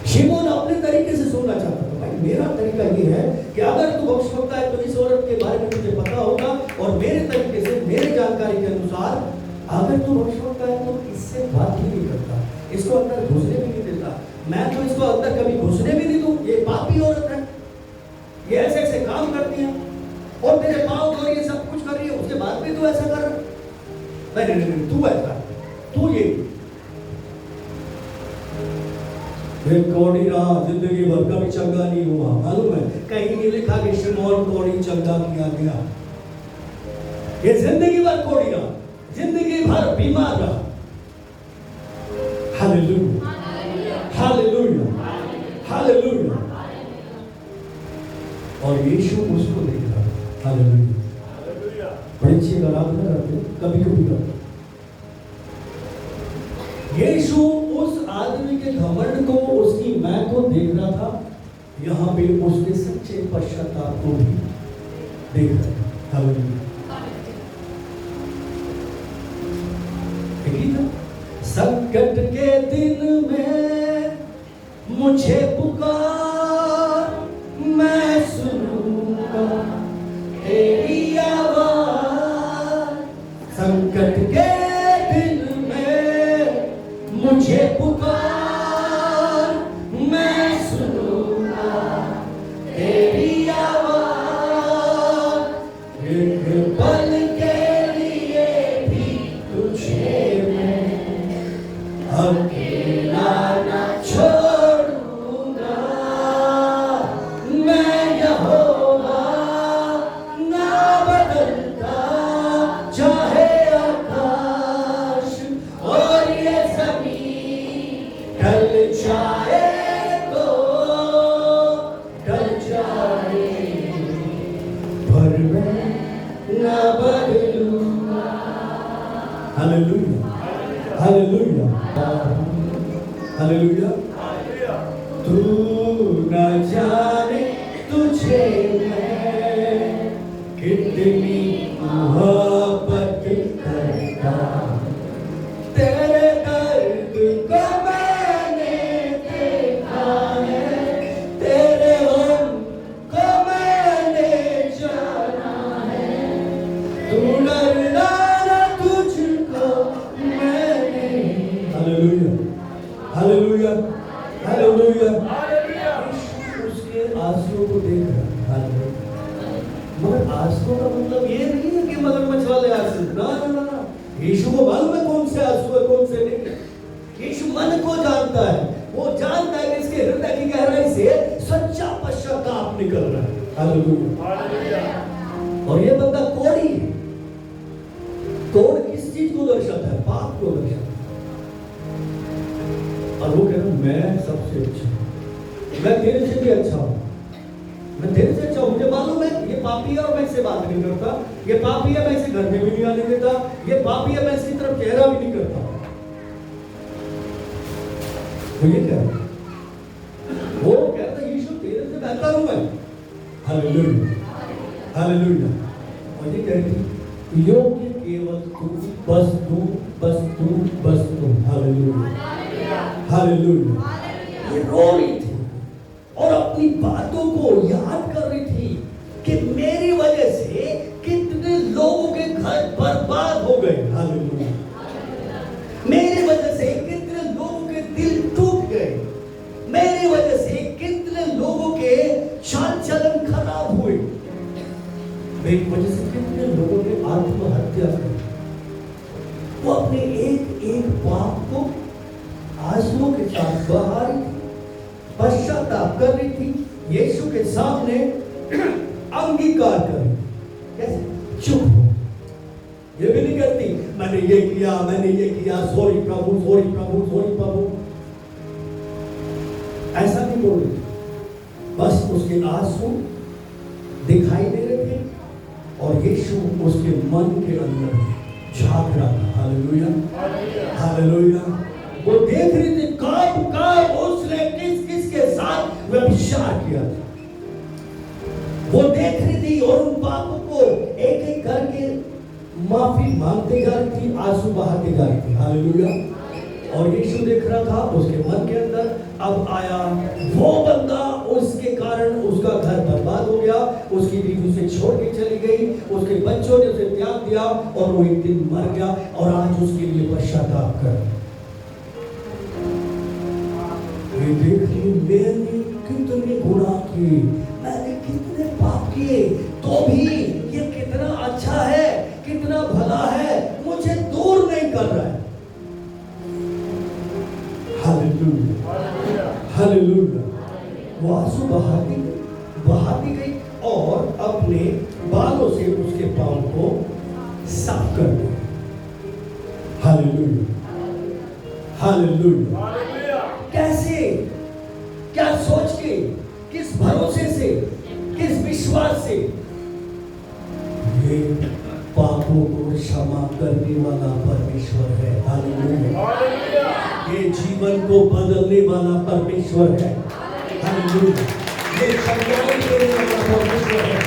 शिमोन अपने तरीके से सुनना चाहता था। भाई मेरा तरीका ये है कि अगर तू भविष्यवक्ता है तो इस औरत के बारे में तुझे पता होगा, और मेरे तरीके से, मेरी जानकारी के अनुसार अगर तू भविष्यवक्ता है तो इससे बात ही नहीं करता, इसको अंदर घुसने भी नहीं देता, मैं तो इसको अंदर कभी घुसने भी नहीं दूं। ये पापी औरत है, ये ऐसे ऐसे काम करती है और मेरे पाँव धो रही है, सब कुछ कर रही है, उसके बाद भी तू ऐसा कर रहा है। नहीं, तू ऐसा, तू ये कौड़ी रहा जिंदगी भर, कभी चंगा नहीं हुआ। मालूम है कहीं नहीं लिखा कि शिमोन कौड़ी चंगा किया गया, ये जिंदगी भर कौड़ी रहा, जिंदगी भर बीमार रहा। Hallelujah, hallelujah, hallelujah. और यीशु उसको देख रहा। हालेलुया। बड़ी अच्छी आराधना करते, कभी कभी करते। यीशु उस आदमी के घमंड को, उसकी मैं को देख रहा था, यहाँ पे उसके सच्चे पश्चाताप को भी देख रहा था। हालेलुया। संकट के दिन में मुझे पुकार, मैं सुनूंगा तेरी आवाज। संकट के दिन में मुझे पुकार, मैं सुनूंगा तेरी आवाज। एक पल के लिए भी तुझे अकेला न छोड़ूंगा, मैं यहोवा ना बदलता, चाहे आकाश और ये ज़मीन ढल जाए तो ढल जाए, पर मैं ना बदलूंगा। Hallelujah, hallelujah, hallelujah. तू न जाने तुझे मैं कितनी मोहब्बत करता, तेरे दर्द को मैंने देखा है, तेरे गम को मैंने जाना है, तू डरना न तुझको मैंने। Hallelujah, hallelujah, hallelujah. उसके आंसुओं को देख रहा। हालेलुया। मगर आंसुओं का मतलब ये नहीं है कि मगरमच्छ वाले आंसू, ना ना ना। यीशु को मालूम है कौन से आंसू है कौन से नहीं। यीशु मन को जानता है, वो जानता है कि इसके हृदय की गहराई से सच्चा पश्चाताप निकल रहा है। हालेलुया। और ये बंदा कोड़ी है। कोड़ किस चीज को दर्शाता है? पाप को दर्शाता है। और वो कह रहा मैं सबसे अच्छा हूं, मैं तेरे से भी अच्छा हूं, मैं तेरे से अच्छा हूं। मुझे मालूम है ये पापी है और मैं इससे बात नहीं करता, ये पापी है मैं इसे घर में भी नहीं आने देता, ये पापी है मैं इसकी तरफ चेहरा भी नहीं करता। वो ये कह रहा, वो कहता यीशु तेरे से बेहतर हूं मैं। Hallelujah, hallelujah. और ये कहती योग्य केवल तू, बस तू, बस तू, बस तू। Hallelujah, hallelujah. ये रो रही थी और अपनी बातों को याद कर रही थी कि मेरी वजह से कितने लोगों के घर बर्बाद हो गए। हालेलुया। मेरी वजह से कितने लोगों के दिल टूट गए, मेरी वजह से कितने लोगों के चाल चलन खराब हुए, मेरी वजह से कितने लोगों ने आत्महत्या की। वो अपने एक एक पाप को आंसुओं के साथ बहा रही थी, पश्चाताप कर रही थी, यीशु के सामने अंगीकार कर रही थी। कैसे? चुप हो, ये भी नहीं करती मैंने ये किया, मैंने ये किया, सॉरी प्रभु, सॉरी प्रभु, सॉरी प्रभु, ऐसा नहीं बोल रही। बस उसके आंसू दिखाई दे रहे थे और यीशु उसके मन के अंदर झांक रहा था। Hallelujah, hallelujah. वो देख रही थी कब उसने किस किस के साथ व्यभिचार किया था। वो देख रही थी और उन पापों को एक एक करके माफी मांगते जा रही थी, आंसू बहाते जा रही थी। हालेलुया। और यीशु देख रहा था उसके मन के अंदर। अब आया वो बंदा, उसके कारण उसका घर बर्बाद हो गया, उसकी बीवी उसे छोड़ के चली गई, उसके बच्चों ने उसे त्याग दिया और वो एक दिन मर गया और आज उसके लिए पश्चाताप कर। ये देखिए मैंने कितने गुनाह किए, मैंने कितने पाप किए, तो भी ये कितना अच्छा है, कितना भला है, मुझे दूर नहीं कर रहा है। Hallelujah, hallelujah. वो आंसू बहाती गई और अपने बालों से उसके पांव को साफ कर दिया। Hallelujah, hallelujah. कैसे? क्या सोच के, किस भरोसे से, किस विश्वास से? ये पापों को क्षमा करने वाला परमेश्वर है। हालेलुया। ये जीवन को बदलने वाला परमेश्वर है। हालेलुया। ये कल्याण देने वाला परमेश्वर है,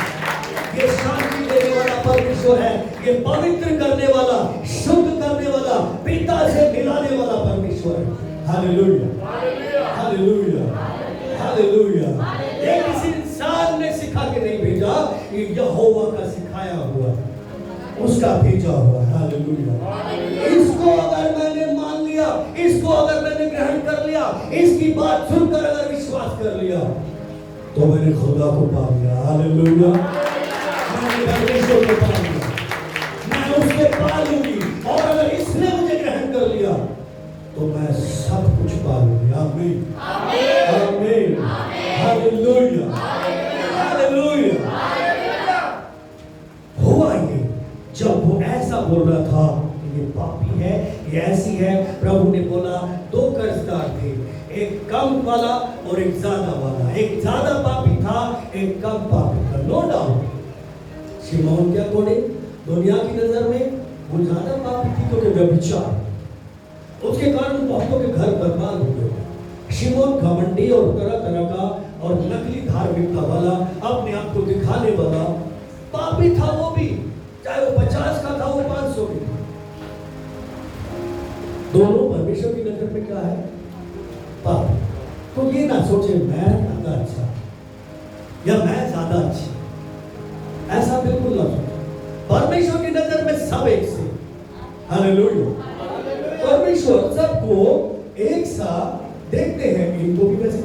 ये शांति देने वाला परमेश्वर है, ये पवित्र करने वाला, शुद्ध करने वाला, पिता से मिलाने वाला परमेश्वर है। Hallelujah, hallelujah, hallelujah. ये किसी इंसान ने सिखा के नहीं भेजा, ये यहोवा का सिखाया हुआ, उसका भेजा हुआ। हालेलुया। इसको अगर मैंने मान लिया, इसको अगर मैंने ग्रहण कर लिया, इसकी बात सुनकर अगर विश्वास कर लिया, तो मैंने खुदा को पा लिया। हालेलुया। मैंने परमेश्वर को पा लिया, मैं उसके पा लूंगी। और अगर इसने मुझे ग्रहण कर लिया तो मैं सब कुछ पा लूंगी। आमीन, आमीन, हालेलुया, हालेलुया। हुआ ये जब वो ऐसा बोल रहा था, ये पापी है, ये ऐसी है। प्रभु ने बोला दो कर्जदार थे, एक कम वाला और एक ज्यादा वाला। एक ज्यादा पापी था, एक कम पापी था। नो डाउट शिमोन के अकॉर्डिंग दुनिया की नजर में वो ज्यादा पापी थी क्योंकि व्यभिचार, उसके कारण बहुतों के घर बर्बाद हो गए। शिमोन घमंडी और तरह तरह का और नकली धार्मिकता वाला, अपने आप को दिखाने वाला पापी था वो भी, चाहे वो 50 का था, वो 500 की था। दोनों परमेश्वर की नजर में क्या है? पापी। तो ये ना सोचे मैं ज्यादा अच्छा या मैं ज्यादा अच्छी, ऐसा बिल्कुल ना सोचे। परमेश्वर की नजर में सब एक से। हालेलुया। परमेश्वर सबको एक साथ देखते हैं, इनको भी वैसे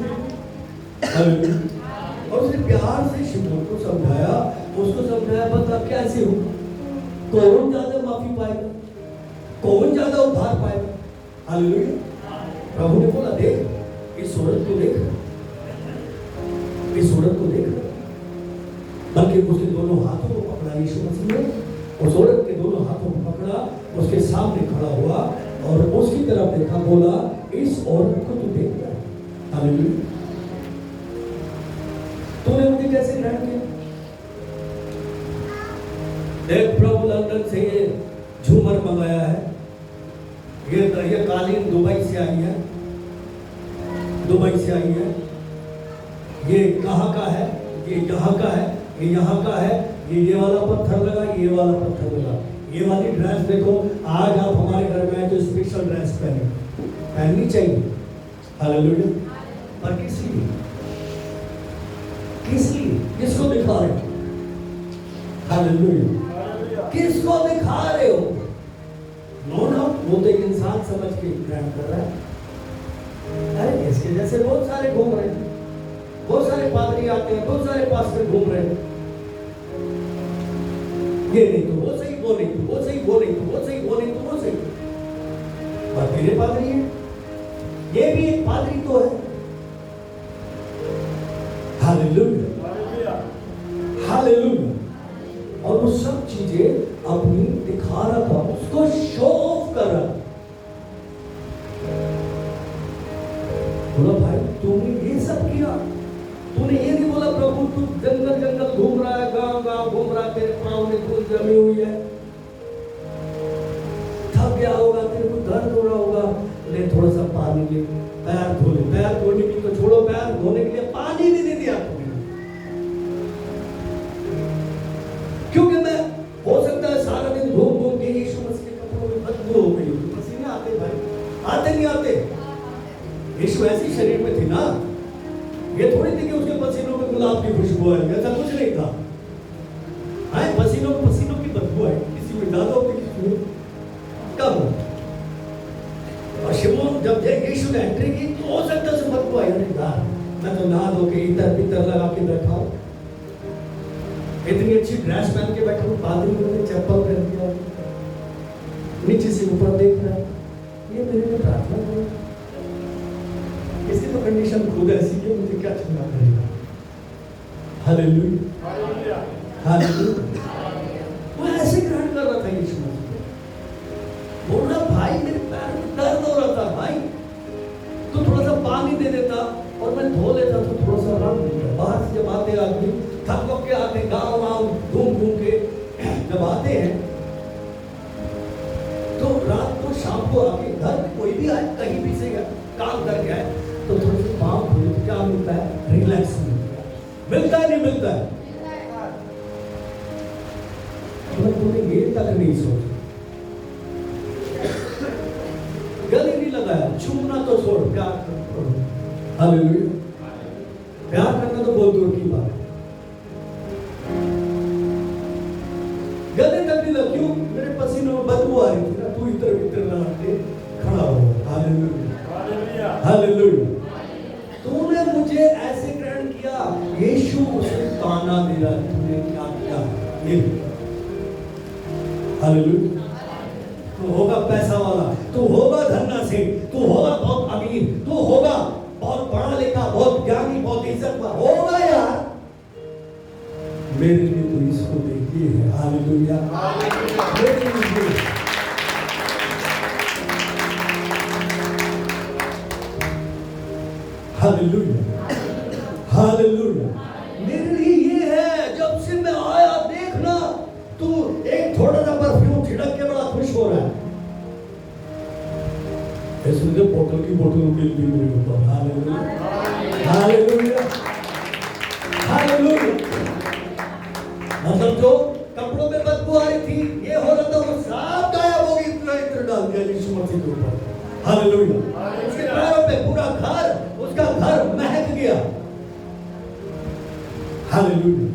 हालेलुया। और उसने प्यार से शिमोन को समझाया, उसको समझाया बता कैसे हो, कौन ज्यादा माफी पाएगा, कौन ज्यादा उद्धार पाएगा। हालेलुया। प्रभु ने बोला देख इस औरत को देख, इस औरत को देख, बल्कि उसके दोनों हाथों को पकड़ा यीशु मसीह ने, उस औरत के दोनों हाथों को पकड़ा, उसके सामने खड़ा हुआ और उसकी तरफ देखा, बोला इस औरत को तू देख रहा है। हालेलुया। तूने मुझे कैसे ग्रहण किया? देख प्रभु लंदन से ये झूमर मंगाया है, ये कालीन दुबई से आई है, दुबई से आई है। ये कहाँ का है? ये यहाँ का है, ये यहाँ का है। ये वाला पत्थर लगा, ये वाला पत्थर लगा। ये वाली ड्रेस देखो, आज आप हमारे घर में आए तो स्पेशल ड्रेस पहननी चाहिए। हालेलुया। पर किस लिए? किस लिए? किसको दिखा रहे हो? हालेलुया। किसको दिखा रहे हो? नो नो, वो तो एक इंसान समझ के ग्रहण कर रहा है। अरे इसके जैसे बहुत सारे घूम रहे हैं, बहुत सारे पादरी आते हैं, बहुत सारे पास्टर घूम रहे हैं। ये नहीं तो वो सही, वो नहीं तो वो सही, वो नहीं तो वो सही, वो नहीं तो वो सही। पर मेरे पादरी है, ये भी एक पादरी तो है। और वो सब चीजें अपनी दिखा रहा था, उसको शो ऑफ कर रहा। बोला भाई तूने ये सब किया, तूने ये नहीं बोला प्रभु तू जंगल जंगल घूम रहा है, गांव गांव घूम रहा है, तेरे पांव में धूल जमी हुई है, थक गया होगा, तेरे को दर्द हो रहा होगा, ले थोड़ा सा पानी ले, पैर धो ले। पैर धोने की तो छोड़ो, पैर धोने के लिए पानी नहीं दे दिया तुमने। क्योंकि मैं हो सकता है सारा दिन घूम घूम के यीशु मसीह के कपड़ों में बदबू हो गई, पसीने आते भाई, आते नहीं आते? यीशु ऐसी शरीर में थी ना, ये थोड़ी थी कि उसके पसीनों में गुलाब की खुशबू आई, ऐसा कुछ नहीं था। हाँ, पसीनों की बदबू आई, किसी में ज्यादा होती, किसी में कम। और शिमोन जब यीशु ने एंट्री की तो हो सकता है बदबू आई, अरे यार मैं तो नहा धो के इतर पितर लगा के बैठा हूं, इतनी अच्छी ड्रेस पहन के बैठा हूं, पादरी ने चप्पल पहन दिया, नीचे से ऊपर देख रहा है, ये मेरे लिए प्रार्थना करो। इसकी तो कंडीशन खुद ऐसी है, मुझे क्या चिंता करेगा। Hallelujah, hallelujah. वो ऐसे ग्रहण कर रहा था यीशु मसीह, बोल रहा भाई मेरे पैर में दर्द हो रहा था, भाई तो थोड़ा सा पानी दे देता और मैं धो लेता तो थोड़ा सा आराम मिलता। बाहर से जब आते आदमी थक के आते, गाँव गाँव घूम घूम के जब आते हैं तो रात को शाम को आके घर में कोई भी आए, कहीं भी से काम करके आए तो थोड़े से पाँव धोए तो क्या मिलता है? रिलैक्स मिलता है, नहीं मिलता है? तुमने ये तक नहीं सोचा, गले नहीं लगाया, चूमना तो छोड़, प्यार करो। हालेलुया, प्यार करना तो बहुत दूर की बात है, गले तक नहीं लगा। क्यों? मेरे पसीनों में बदबू आ रही थी ना, तू इधर इधर लगा के खड़ा हो। Hallelujah, hallelujah. तूने मुझे ऐसे ग्रहण किया, यीशु उसे ताना दे रहा, तूने क्या किया? ये हालेलुया। तू होगा पैसा वाला, तू होगा धन्ना से, तू होगा बहुत अमीर, तू होगा बहुत पढ़ा लिखा, बहुत ज्ञानी, बहुत इज्जत वाला होगा यार, मेरे लिए तो इसको देखिए है। हालेलुया, मेरे लिए हालेलुया, हालेलुया। मेरे लिए ये है, जब से मैं आया देखना तू एक थोड़ा सा परफ्यूम छिड़क के बड़ा खुश हो रहा है, इसलिए बोतल की बोतल मिल गई मेरे ऊपर। Hallelujah, hallelujah, hallelujah. मतलब जो कपड़ों में बदबू आ रही थी, ये हो रहा था, वो साफ गायब हो गई, इतना इत्र डाल दिया यीशु मसीह के ऊपर। हालेलुया, उसके पैरों पे पूरा घर, उसका घर महक गया। हालेलुया,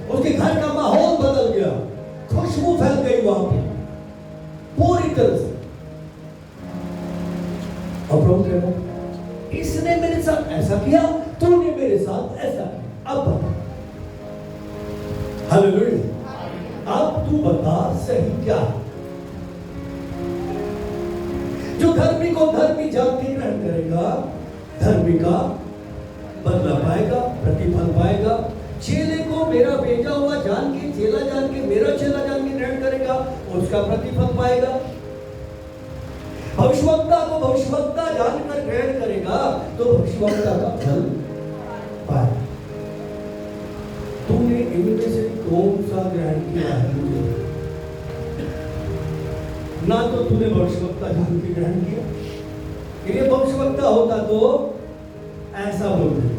उसके घर का माहौल बदल गया, खुशबू फैल गई वहां पे पूरी तरह से। और प्रभु कह रहा, इसने मेरे साथ ऐसा किया, तूने मेरे साथ ऐसा किया, अब बता। हालेलुया, अब तू बता सही क्या है? जो धर्मी को धर्मी जान के ग्रहण करेगा, धर्मी का बदला पाएगा, प्रतिफल पाएगा। चेले को मेरा भेजा हुआ जान के, चेला जान के, मेरा चेला जान के ग्रहण करेगा, उसका प्रतिफल पाएगा। भविष्यवक्ता को भविष्यवक्ता जानकर ग्रहण करेगा तो भविष्यवक्ता का फल पाएगा। तूने इनमें से कौन सा ग्रहण किया है? मुझे ना तो तूने भविष्यवक्ता जान के ग्रहण किया, ये भविष्यवक्ता होता तो ऐसा बोलते,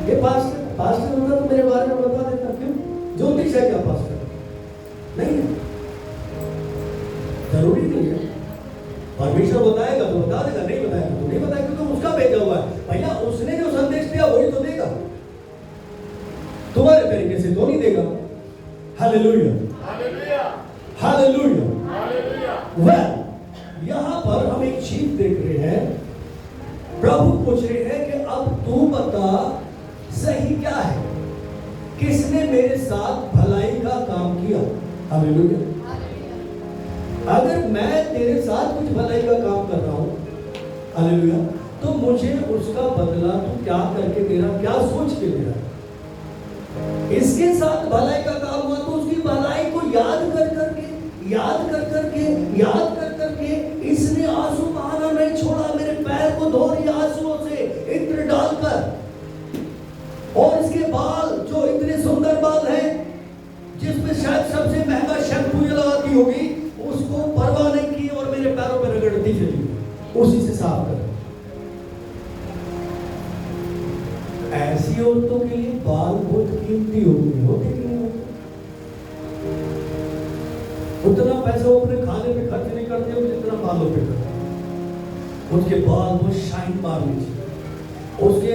ये पास्टर होता तो मेरे बारे में बता देता। क्यों? ज्योतिष है क्या पास्टर? नहीं है, जरूरी नहीं है। परमेश्वर बताएगा तो बता देगा, नहीं बताएगा तो नहीं बताएगा, क्योंकि उसका भेजा हुआ है। भैया उसने जो संदेश दिया वही तो देगा, तुम्हारे तरीके से तो नहीं देगा। Hallelujah, hallelujah, hallelujah, hallelujah. वह यहाँ पर हम एक चीज देख रहे हैं, प्रभु पूछ रहे हैं कि अब तू बता सही क्या है, किसने मेरे साथ भलाई का काम किया? हालेलुया। अगर मैं तेरे साथ कुछ भलाई का काम कर रहा हूं, हालेलुया, तो मुझे उसका बदला तू क्या करके दे रहा, क्या सोच के दे रहा? इसके साथ भलाई का काम हुआ तो उसकी भलाई को याद कर करके इसने आंसू बहाना नहीं छोड़ा, मेरे पैर को धो रही आंसुओं से इत्र डालकर। और इसके बाल जो इतने सुंदर बाल हैं, जिसमें शायद सबसे महंगा शैम्पू ये लगाती होगी, उसको परवाह नहीं की और मेरे पैरों पर रगड़ती चली, उसी से साफ कर। ऐसी औरतों के लिए बाल बहुत कीमती होते कि नहीं होते? उतना पैसा वो अपने खाने पे खर्च नहीं करते हो जितना बालों पे करते। उसके बाल वो शाइन मारनी चाहिए, उसके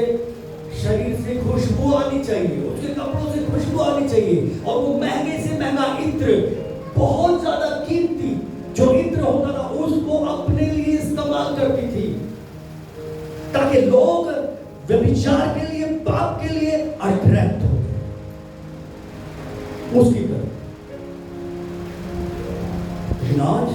शरीर से खुशबू आनी चाहिए, उसके कपड़ों से खुशबू आनी चाहिए। और वो महंगे से महंगा इत्र, बहुत ज्यादा कीमती जो इत्र होता था, उसको अपने लिए इस्तेमाल करती थी, ताकि लोग व्यभिचार के लिए, पाप के लिए अट्रैक्ट हो उसकी तरफ। लेकिन आज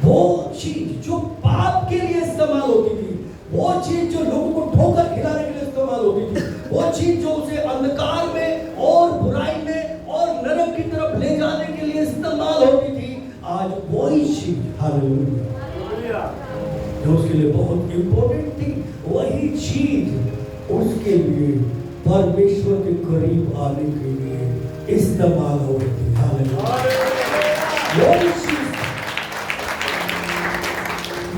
वो चीज जो पाप के लिए इस्तेमाल होती थी, वो चीज जो लोगों को ठोकर खिलाने के लिए इस्तेमाल होती थी, वो चीज जो उसे अंधकार में और बुराई में और नरक की तरफ ले जाने के लिए इस्तेमाल होती थी, आज वही चीज, हालेलुया, जो उसके लिए बहुत इंपॉर्टेंट थी, वही चीज उसके लिए परमेश्वर के करीब आने के लिए इस्तेमाल हो रही थी। हालेलुया, वही चीज,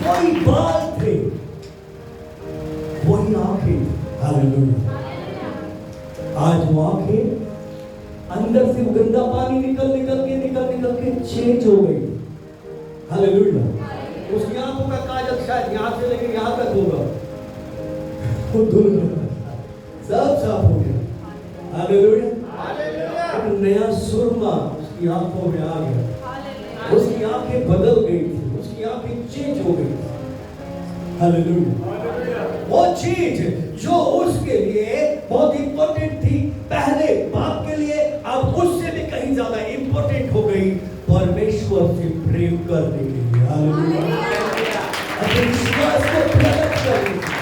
वही बाल थे, वही आंखें। हालेलुया, आज वो आंखें अंदर से गंदा पानी निकल के चेंज हो गई। हालेलुया, उसकी आंखों का काजल शायद यहां से लेकर यहां तक होगा, वो दोनों सब साफ हो गया। हालेलुया, एक नया सुरमा उसकी आंखों में आ गया, उसकी आंखें बदल गई थी, उसकी आंखें चेंज हो गई। हालेलुया, वो चीज जो उसके लिए बहुत इंपॉर्टेंट थी पहले पाप के लिए, अब उससे भी कहीं ज्यादा इंपॉर्टेंट हो गई परमेश्वर से प्रेम करने के लिए। हालेलुया, अपने विश्वास को प्रकट करने के लिए।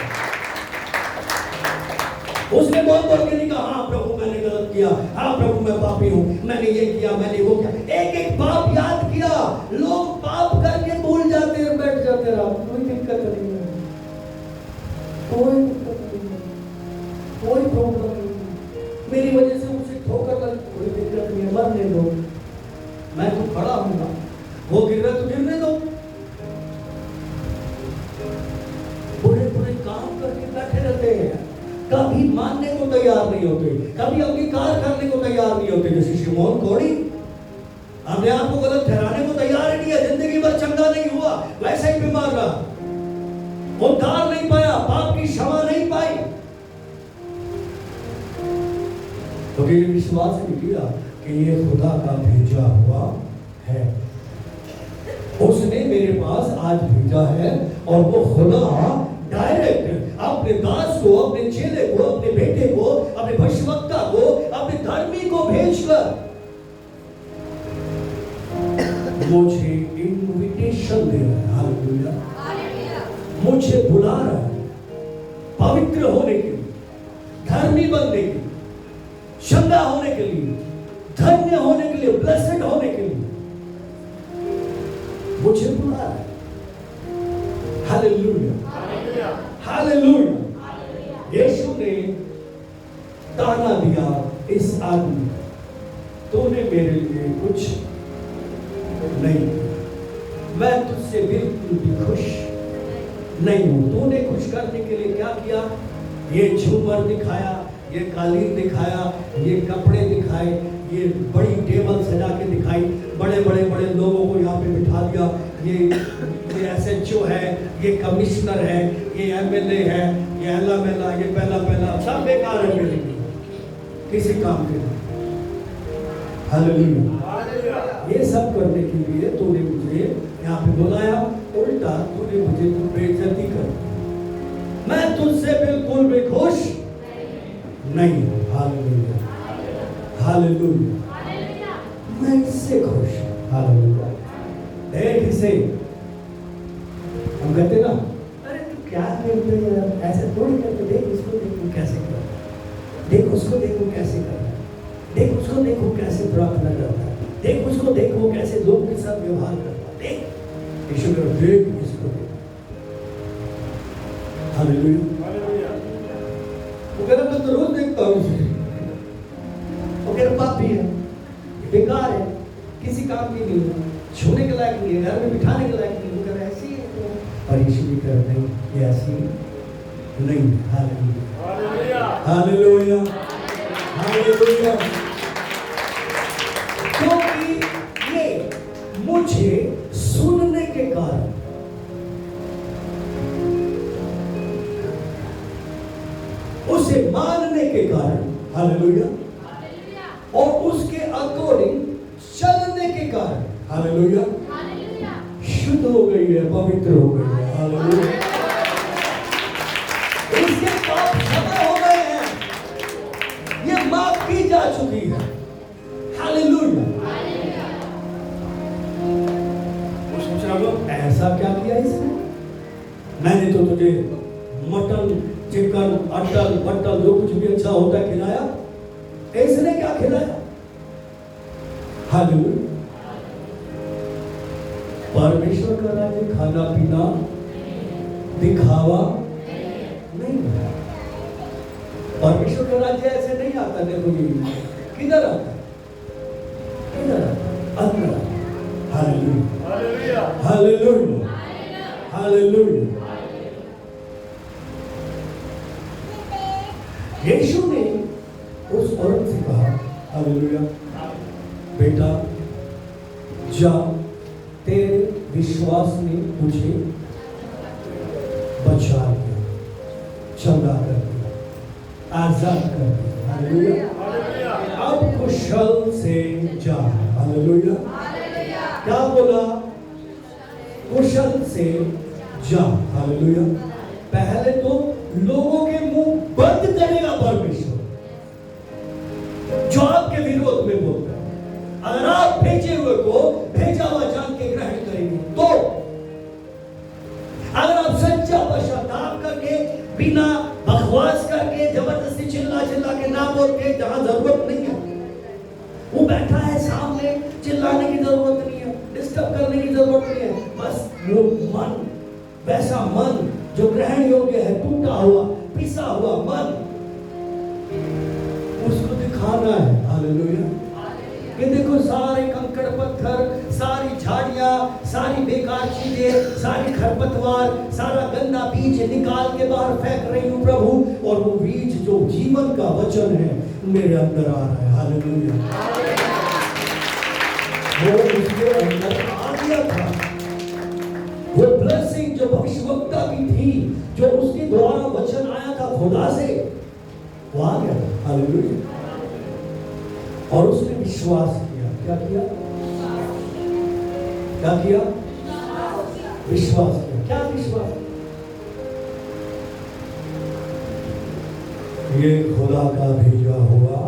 उसने बोल के नहीं कहा, हाँ प्रभु मैंने गलत किया, हाँ प्रभु मैं पापी हूँ, मैंने ये किया, मैंने वो किया। एक एक पाप याद किया। लोग पाप करके भूल जाते हैं, बैठ जाते रहो, कोई दिक्कत नहीं है, कोई दिक्कत नहीं है, कोई प्रॉब्लम नहीं है, मेरी वजह से उसे ठोकर लगी, कोई दिक्कत नहीं है, मरने दो, मैं तो खड़ा हूँ ना, वो गिर रहा तो गिरने दो। बुरे बुरे काम करके बैठे रहते हैं, कभी मानने को तैयार नहीं होते, कभी अंगीकार करने को तैयार नहीं होते। जैसे शिमोन कोड़ी अपने आप को गलत ठहराने को तैयार ही नहीं है, जिंदगी भर चंगा नहीं हुआ, वैसे ही बीमार रहा, उद्धार नहीं पाया, पाप की क्षमा नहीं पाई, तो ये विश्वास नहीं किया कि ये खुदा का भेजा हुआ है, उसने मेरे पास आज भेजा है। और वो खुदा डायरेक्ट अपने दास को, अपने चेले को, अपने बेटे को, अपने भविष्यवक्ता को, अपने धर्मी को भेजकर मुझे इनविटेशन दे रहा है। हालेलुया, मुझे बुला रहा है पवित्र होने के लिए, धर्मी बनने के लिए, चंगा होने के लिए, धन्य होने के लिए, ब्लेसेड होने के लिए मुझे बुला रहा है। Hallelujah, hallelujah. यीशु ने ताना दिया इस आदमी, तूने मेरे लिए कुछ नहीं, मैं तुझसे बिल्कुल भी खुश नहीं हूं। तूने खुश करने के लिए क्या किया? ये झूमर दिखाया, ये कालीन दिखाया, ये कपड़े दिखाए, ये बड़ी टेबल सजा के दिखाई, बड़े बड़े लोगों को यहाँ पे बिठा दिया, ये एसएचओ है, ये कमिश्नर है, ये एमएलए है, ये एला मेला, ये पहला सब बेकार है मेरे लिए, किसी काम के नहीं। हालेलुया, ये सब करने के लिए तूने मुझे यहाँ पे बुलाया, उल्टा तूने मुझे बेइज्जती कर, मैं तुझसे बिल्कुल भी खुश नहीं हूँ। हालेलुया, हालेलुया, मैं इससे खुश हूँ। हालेलुया, देख इसे, हम कहते ना, अरे तू क्या करते यार, ऐसे थोड़ी करते, देख उसको, देख वो कैसे कर, देख उसको, देख वो कैसे कर, उसको देखो कैसे प्रार्थना करता है, देख उसको, देखो कैसे लोगों के साथ व्यवहार करता है, देख यीशु करो, देख इसको, हालेलुया। वो कह रहा मैं तो रोज देखता हूँ उसे, वो कह रहा पापी है, बेकार है, किसी काम की नहीं है, छूने के लायक नहीं है, घर में बिठाने के लायक नहीं है। वो कह रहा ऐसी है तो, और यीशु भी कह रहा नहीं, ये ऐसी नहीं। Hallelujah, hallelujah, hallelujah. क्योंकि ये मुझे सुनने के कारण, उसे मानने के कारण, हालेलुया, और उसके अकॉर्डिंग चलने के कारण, हालेलुया, शुद्ध हो गई है, पवित्र हो गई है। हालेलुया। इसके पाप क्षमा हो गए हैं, ये माफ की जा चुकी है। हालेलुया। वो सोच रहा हो ऐसा क्या किया इसने, मैंने तो तुझे मटन, चिकन, अटल बटल जो कुछ भी अच्छा होता है खिलाया, इसने क्या खिलाया। हालेलुया। परमेश्वर का राज्य खाना पीना दिखावा नहीं है। परमेश्वर का राज्य ऐसे नहीं आता। देखो ये किधर आता है, किधर आता है, अंदर। Hallelujah, hallelujah, hallelujah. यीशु ने उस औरत से कहा, हालेलुया, बेटा जा, तेरे विश्वास ने तुझे बचा लिया, चंगा कर दिया, आजाद कर दिया। हालेलुया। अब कुशल से जा। हालेलुया। क्या बोला, कुशल से जा। हालेलुया। पहले तो लोगों के मुंह बंद करेगा परमेश्वर जो आपके विरोध में बोलता है। अगर आप भेजे हुए को भेजा हुआ जान के ग्रहण करेंगे तो, अगर आप सच्चा पश्चाताप करके, बिना बकवास करके, जबरदस्ती चिल्ला चिल्ला के ना बोल के, जहां जरूरत नहीं है, वो बैठा है सामने, चिल्लाने की जरूरत नहीं है, डिस्टर्ब करने की जरूरत नहीं है, बस वो मन, वैसा मन जो ग्रहण योग्य है, टूटा हुआ, पिसा हुआ मन, उसको दिखाना है। हालेलुया। ये देखो सारे कंकड़ पत्थर, सारी झाड़ियां, सारी बेकार चीजें, सारी खरपतवार, सारा गंदा बीज निकाल के बाहर फेंक रही हूं प्रभु, और वो बीज जो जीवन का वचन है मेरे अंदर आ रहा है। हालेलुया। वो उसके अंदर आ गया था, वो ब्लेसिंग जो भविष्यवक्ता की थी, जो उसके द्वारा वचन आया था खुदा से, वो आ गया। हालेलुया। और उसने विश्वास किया। क्या किया, क्या किया, विश्वास किया। क्या विश्वास, ये खुदा का भेजा हुआ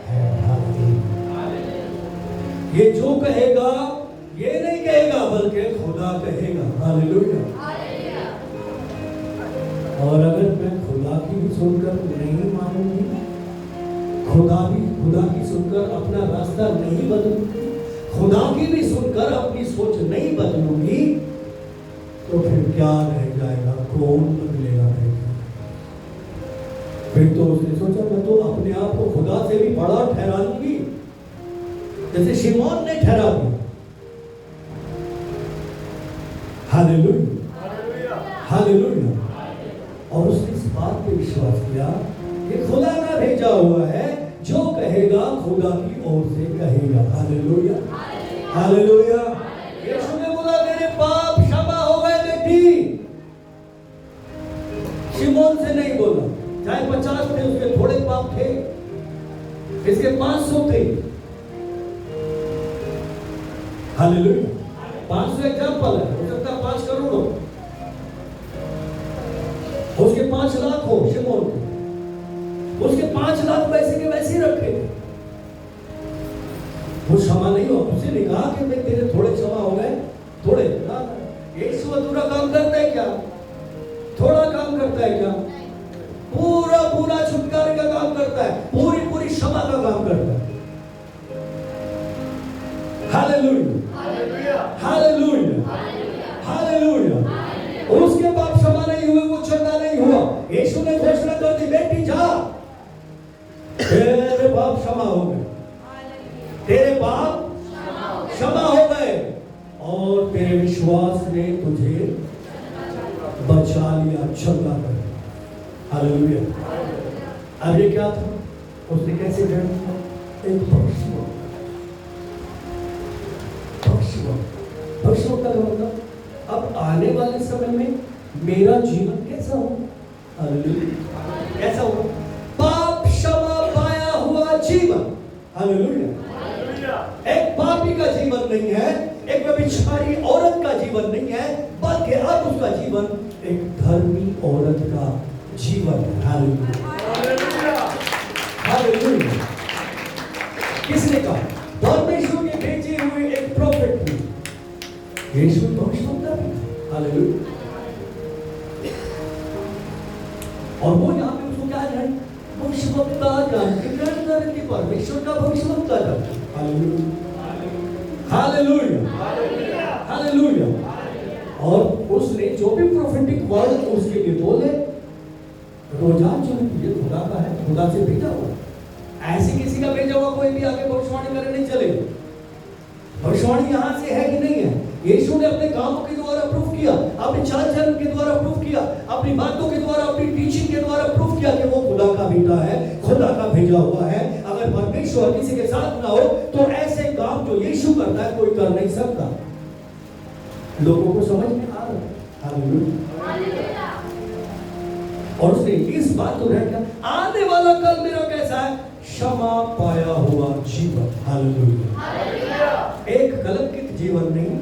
है। ये जो कहेगा ये नहीं कहेगा, बल्कि खुदा कहेगा। हालेलुया। और अगर मैं खुदा की भी सुनकर नहीं मानूंगी, खुदा की सुनकर अपना रास्ता नहीं बदलूंगी, खुदा की भी सुनकर अपनी सोच नहीं बदलूंगी, तो फिर क्या रह जाएगा, कौन बदलेगा? फिर तो उसने सोचा मैं तो अपने आप को खुदा से भी बड़ा ठहरा लूंगी, जैसे शिमोन ने ठहरा दिया। Hallelujah, hallelujah. और उसने इस बात पे विश्वास किया कि खुदा का भेजा हुआ है, जो कहेगा खुदा की ओर से कहेगा। Hallelujah, hallelujah. यीशु ने बोला तेरे पाप क्षमा हो गए बेटी। शिमोन से नहीं बोला, चाहे 50 थे उसके थोड़े पाप थे, इसके 500 थे। हालेलुया। 500 एग्जाम्पल है, हो सकता है 5 करोड़ हो, उसके 5 लाख हो शिमोन के, उसके 5 लाख पैसे के वैसे ही रखे थे, वो क्षमा नहीं हो। उसने नहीं कहा कि भाई तेरे थोड़े क्षमा हो गए, थोड़े ना। यीशु अधूरा काम करता है क्या? थोड़ा काम करता है क्या? पूरा पूरा छुटकारे का काम करता है, पूरी पूरी क्षमा का काम करता है। Hallelujah, hallelujah, hallelujah. उसके पाप क्षमा नहीं हुए, वो छोटा नहीं हुआ। यीशु ने घोषणा कर दी, बेटी जा, तेरे पाप क्षमा हो गए, तेरे पाप क्षमा हो गए, और तेरे विश्वास ने तुझे बचा लिया, चंगा कर। हालेलुया। अब ये क्या था? उसने कैसे ग्रहण किया? एक भविष्यवक्ता का मतलब अब आने वाले समय में मेरा जीवन कैसा हो? हालेलुया। कैसा हो? पाप क्षमा पाया हुआ जीवन। हालेलुया। एक पापी का जीवन नहीं है, एक व्यभिचारी औरत का जीवन नहीं है, बल्कि अब उसका जीवन एक धर्मी औरत का जीवन है। Hallelujah, hallelujah. किसने कहा? परमेश्वर के भेजे हुए एक प्रोफेट भी, यीशु भविष्यवक्ता भी। हालेलुया। और वो यहाँ पे उसको क्या जाने? भविष्यवक्ता जान के ग्रहण करें कि परमेश्वर का भविष्यवक्ता जान। Hallelujah, hallelujah, hallelujah. और उसने जो भी प्रोफेटिक वर्ड उसके लिए बोले, रोजान जो ये खुदा का है, खुदा से भेजा हुआ। ऐसे किसी का भेजा हुआ कोई भी आगे भविष्यवाणी करने नहीं चलेगा। भविष्यवाणी यहाँ से है कि नहीं है? यीशु ने अपने कामों के द्वारा प्रूफ किया, अपने चाल चलन के द्वारा प्रूफ किया, अपनी बातों के द्वारा, अपनी टीचिंग के द्वारा प्रूफ किया कि वो खुदा का बेटा है, खुदा का भेजा हुआ है। अगर परमेश्वर किसी के साथ ना हो तो ऐसे काम जो यीशु करता है कोई कर नहीं सकता। लोगों को समझ में आ रहा है? हालेलुया। और उसने इस बात को रखा, आने वाला कल मेरा कैसा है? क्षमा पाया हुआ जीवन। हालेलुया। एक कलंकित जीवन नहीं,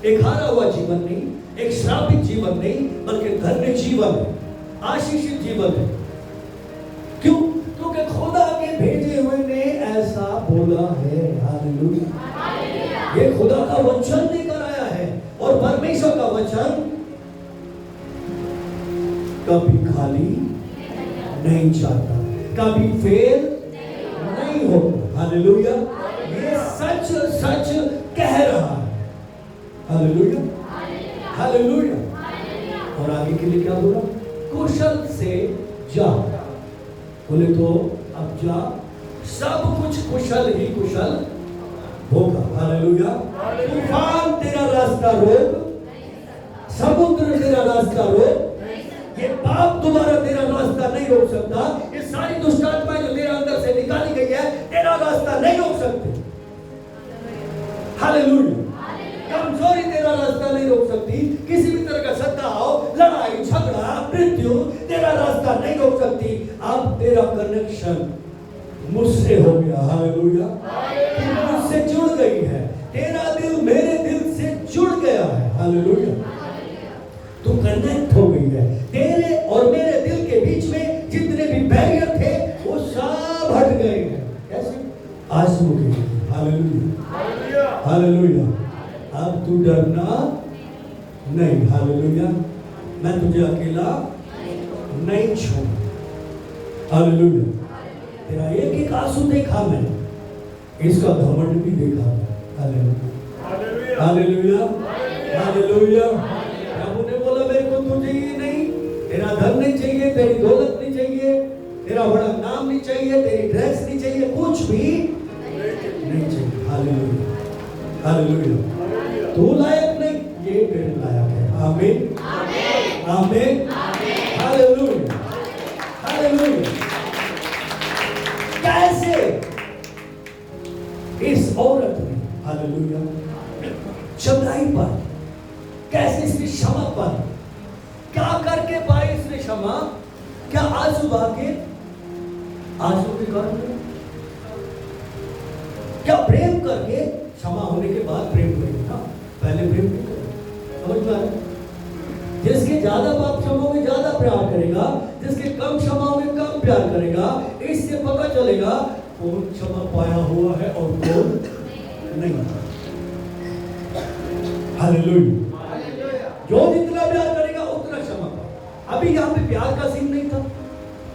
एक हारा हुआ जीवन नहीं, एक श्रापित जीवन नहीं, बल्कि धन्य जीवन है, आशीषित जीवन है। क्यों? क्योंकि खुदा के भेजे हुए ने ऐसा बोला है। हालेलुया। ये खुदा का वचन लेकर आया है, और परमेश्वर का वचन कभी खाली नहीं जाता, कभी फेल नहीं होता। हालेलुया। ये सच सच कह रहा है। Hallelujah, hallelujah. और आगे के लिए क्या बोला? कुशल से जा। बोले तो अब जा, सब कुछ कुशल ही कुशल होगा। हालेलुया। तूफान तेरा रास्ता रोक, समुद्र तेरा रास्ता रोक, ये पाप दोबारा तेरा रास्ता नहीं रोक सकता। ये सारी दुष्ट आत्माएं जो तेरे अंदर से निकाली गई है, तेरा रास्ता नहीं रोक सकते। हालेलुया। कमजोरी तेरा रास्ता नहीं रोक सकती। किसी भी तरह का सताव, लड़ाई झगड़ा, मृत्यु तेरा रास्ता नहीं रोक सकती। अब तेरा कनेक्शन मुझसे हो गया। हालेलुया। मुझसे जुड़ गई है, तेरा दिल मेरे दिल से जुड़ गया है। हालेलुया। तू कनेक्ट हो गई है। तेरे और मेरे दिल के बीच में जितने भी बैरियर थे वो सब हट गए हैं। कैसे? आंसू के। Hallelujah, hallelujah. अब तू डरना नहीं। हालेलुया। मैं तुझे अकेला नहीं छोड़। हालेलुया। तेरा एक एक आंसू देखा मैंने, इसका घमंड भी देखा। Hallelujah, hallelujah, hallelujah. प्रभु ने बोला मेरे को तुझे ये नहीं, तेरा धन नहीं चाहिए, तेरी दौलत नहीं चाहिए, तेरा बड़ा नाम नहीं चाहिए, तेरी ड्रेस नहीं चाहिए, कुछ भी नहीं चाहिए। Hallelujah, hallelujah. तू लायक नहीं, ये मेरे लायक है। आमीन, आमीन, हालेलुया, हालेलुया। कैसे इस औरत ने, हालेलुया, चंगाई पाई, कैसे इसने क्षमा पाई, क्या करके पाई इसने क्षमा? क्या आंसू बहा के? आंसू के कारण? क्या प्रेम करके? क्षमा होने के बाद प्रेम करेगा, पहले प्रेम नहीं करेगा। समझ में आया? जिसके ज्यादा पाप क्षमा में ज्यादा प्यार करेगा, जिसके कम क्षमा में कम प्यार करेगा। इससे पता चलेगा कौन क्षमा पाया हुआ है और कौन नहीं। हालेलुया। जो जितना प्यार करेगा उतना क्षमा पाएगा। अभी यहाँ पे प्यार का सीन नहीं था।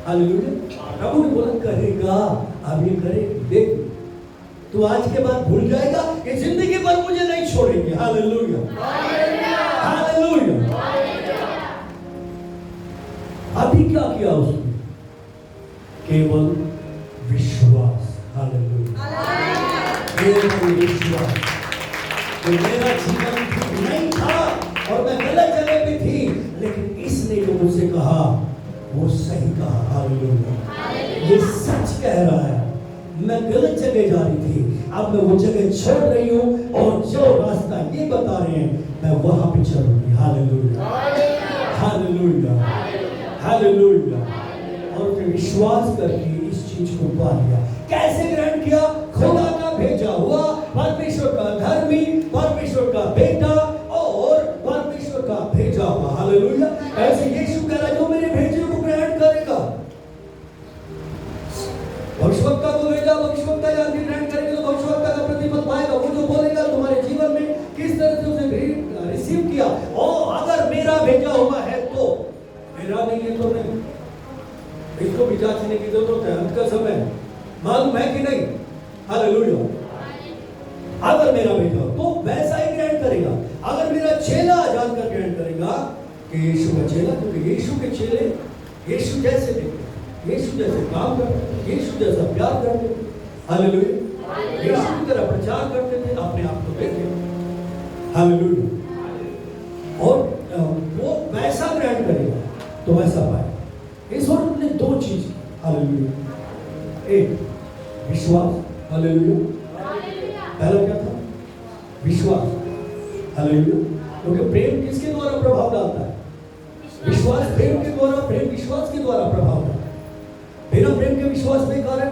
हालेलुया। प्रभु ने बोला करेगा, अब ये करे, देख तू आज के बाद भूल जाएगा कि जिंदगी भर मुझे नहीं छोड़ेंगे। Hallelujah, hallelujah. अभी क्या किया उसने? केवल विश्वास। हालेलुया, केवल विश्वास। तो मेरा जीवन ठीक नहीं था और मैं गलत जगह पे थी, लेकिन इसने जो मुझसे कहा वो सही कहा। हालेलुया, ये सच कह रहा है। मैं गलत जगह जा रही थी, अब मैं वो जगह छोड़ रही हूँ और जो रास्ता ये बता रहे हैं मैं वहां पे चलूंगी। Hallelujah, hallelujah, hallelujah. और फिर विश्वास करके इस चीज को पा लिया। कैसे ग्रहण किया? खुदा का भेजा हुआ, परमेश्वर का धर्मी, परमेश्वर का बेटा और परमेश्वर का भेजा हुआ। हालेलुया। ऐसे यीशु कह रहा जो मेरे भेजे को ग्रहण करेगा। भविष्यवक्ता को भेजा, भविष्यवक्ता यदि ग्रहण करेगा तो भविष्यवक्ता का प्रतिफल पाएगा। वो जो बोलेगा तुम्हारे जीवन में किस तरह से उसे रिसीव किया। और अगर मेरा भेजा हुआ है तो, मेरा नहीं है तो नहीं। इसको भी जांचने की जरूरत है। अंत का समय मालूम है कि नहीं? हालेलुया। अगर मेरा भेजा तो वैसा ही ग्रहण करेगा। अगर मेरा चेला जानकर ग्रहण करेगा कि यीशु का चेला, क्योंकि यीशु के चेले यीशु जैसे देखते, यीशु जैसे काम करते, यीशु जैसा प्यार करते। हालेलुया। यीशु की तरह प्रचार करते थे, अपने आप को देखे। हालेलुया। और वो वैसा ग्रहण करेगा तो वैसा पाएगा। इस औरत ने दो चीज, हालेलुया। एक विश्वास, हालेलुया। पहला क्या था? विश्वास। हालेलुया। क्योंकि प्रेम किसके द्वारा प्रभाव डालता है? विश्वास प्रेम के द्वारा, प्रेम विश्वास के द्वारा प्रभाव डालता है। बिना प्रेम के विश्वास बेकार है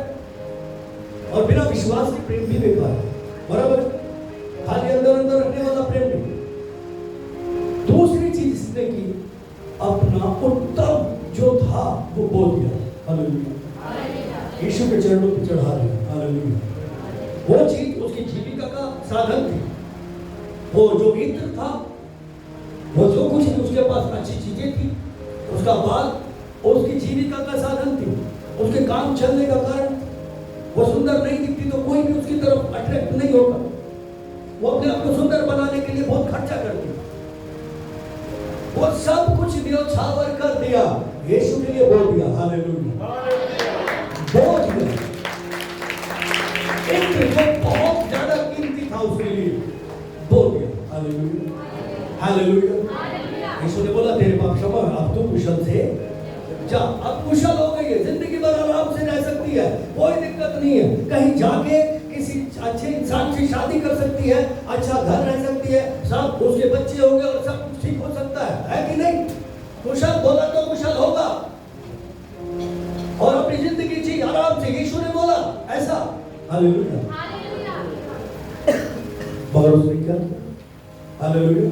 और बिना विश्वास के प्रेम भी बेकार है। बराबर? खाली अंदर अंदर रखने वाला प्रेम नहीं। दूसरी चीज इसने की, अपना उत्तम जो था वो बो दिया। हालेलुया। यीशु के चरणों पर चढ़ा दिया। हालेलुया। वो चीज उसकी जीविका का साधन थी। वो जो इत्र था, वो जो कुछ भी उसके पास अच्छी चीजें थी, उसका बाल उसकी जीविका का साधन थी, उसके काम चलने का कारण। वो सुंदर नहीं दिखती तो कोई भी उसकी तरफ अट्रैक्ट नहीं होगा। वो अपने आप को सुंदर बनाने के लिए बहुत खर्चा करती। वो सब कुछ न्योछावर कर दिया, यीशु के लिए बोल दिया। हालेलुया। बोल दिया। एक जो बहुत ज्यादा कीमती था उसके लिए बोल दिया। Hallelujah, hallelujah. यीशु ने बोला तेरे पाप क्षमा, अब तू कुशल से जा। अब कुशल हो गई है, जिंदगी भर आराम से रह सकती है, कोई दिक्कत नहीं है। कहीं जाके किसी अच्छे इंसान से शादी कर सकती है, अच्छा घर रह सकती है, सब उसके बच्चे होंगे और सब कुछ ठीक हो सकता है कि नहीं? कुशल बोला तो कुशल होगा और अपनी जिंदगी जी आराम से। यीशु ने बोला ऐसा। हालेलुया। मगर उसने क्या? हालेलुया।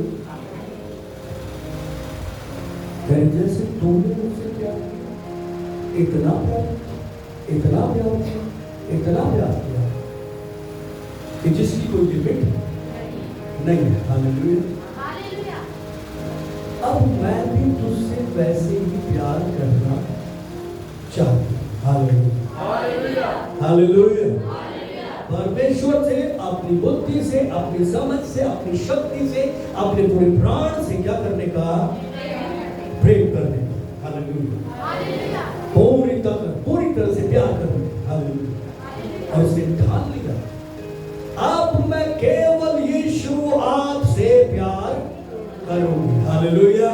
जैसे तुमने मुझसे क्या इतना प्यार, इतना प्यार, इतना प्यार किया कि जिसकी कोई लिमिट नहीं है। हालेलुया। अब मैं भी तुझसे वैसे ही प्यार करना चाहती हूँ। Hallelujah, hallelujah. परमेश्वर से, अपनी बुद्धि से, अपनी समझ से, अपनी शक्ति से, अपने पूरे प्राण से क्या करने का? प्रेम करने का। हालेलुया। पूरी तरह से प्यार करने का। हालेलुया। और उसने ठान लिया, अब मैं केवल यीशु आपसे प्यार करूंगी। हालेलुया।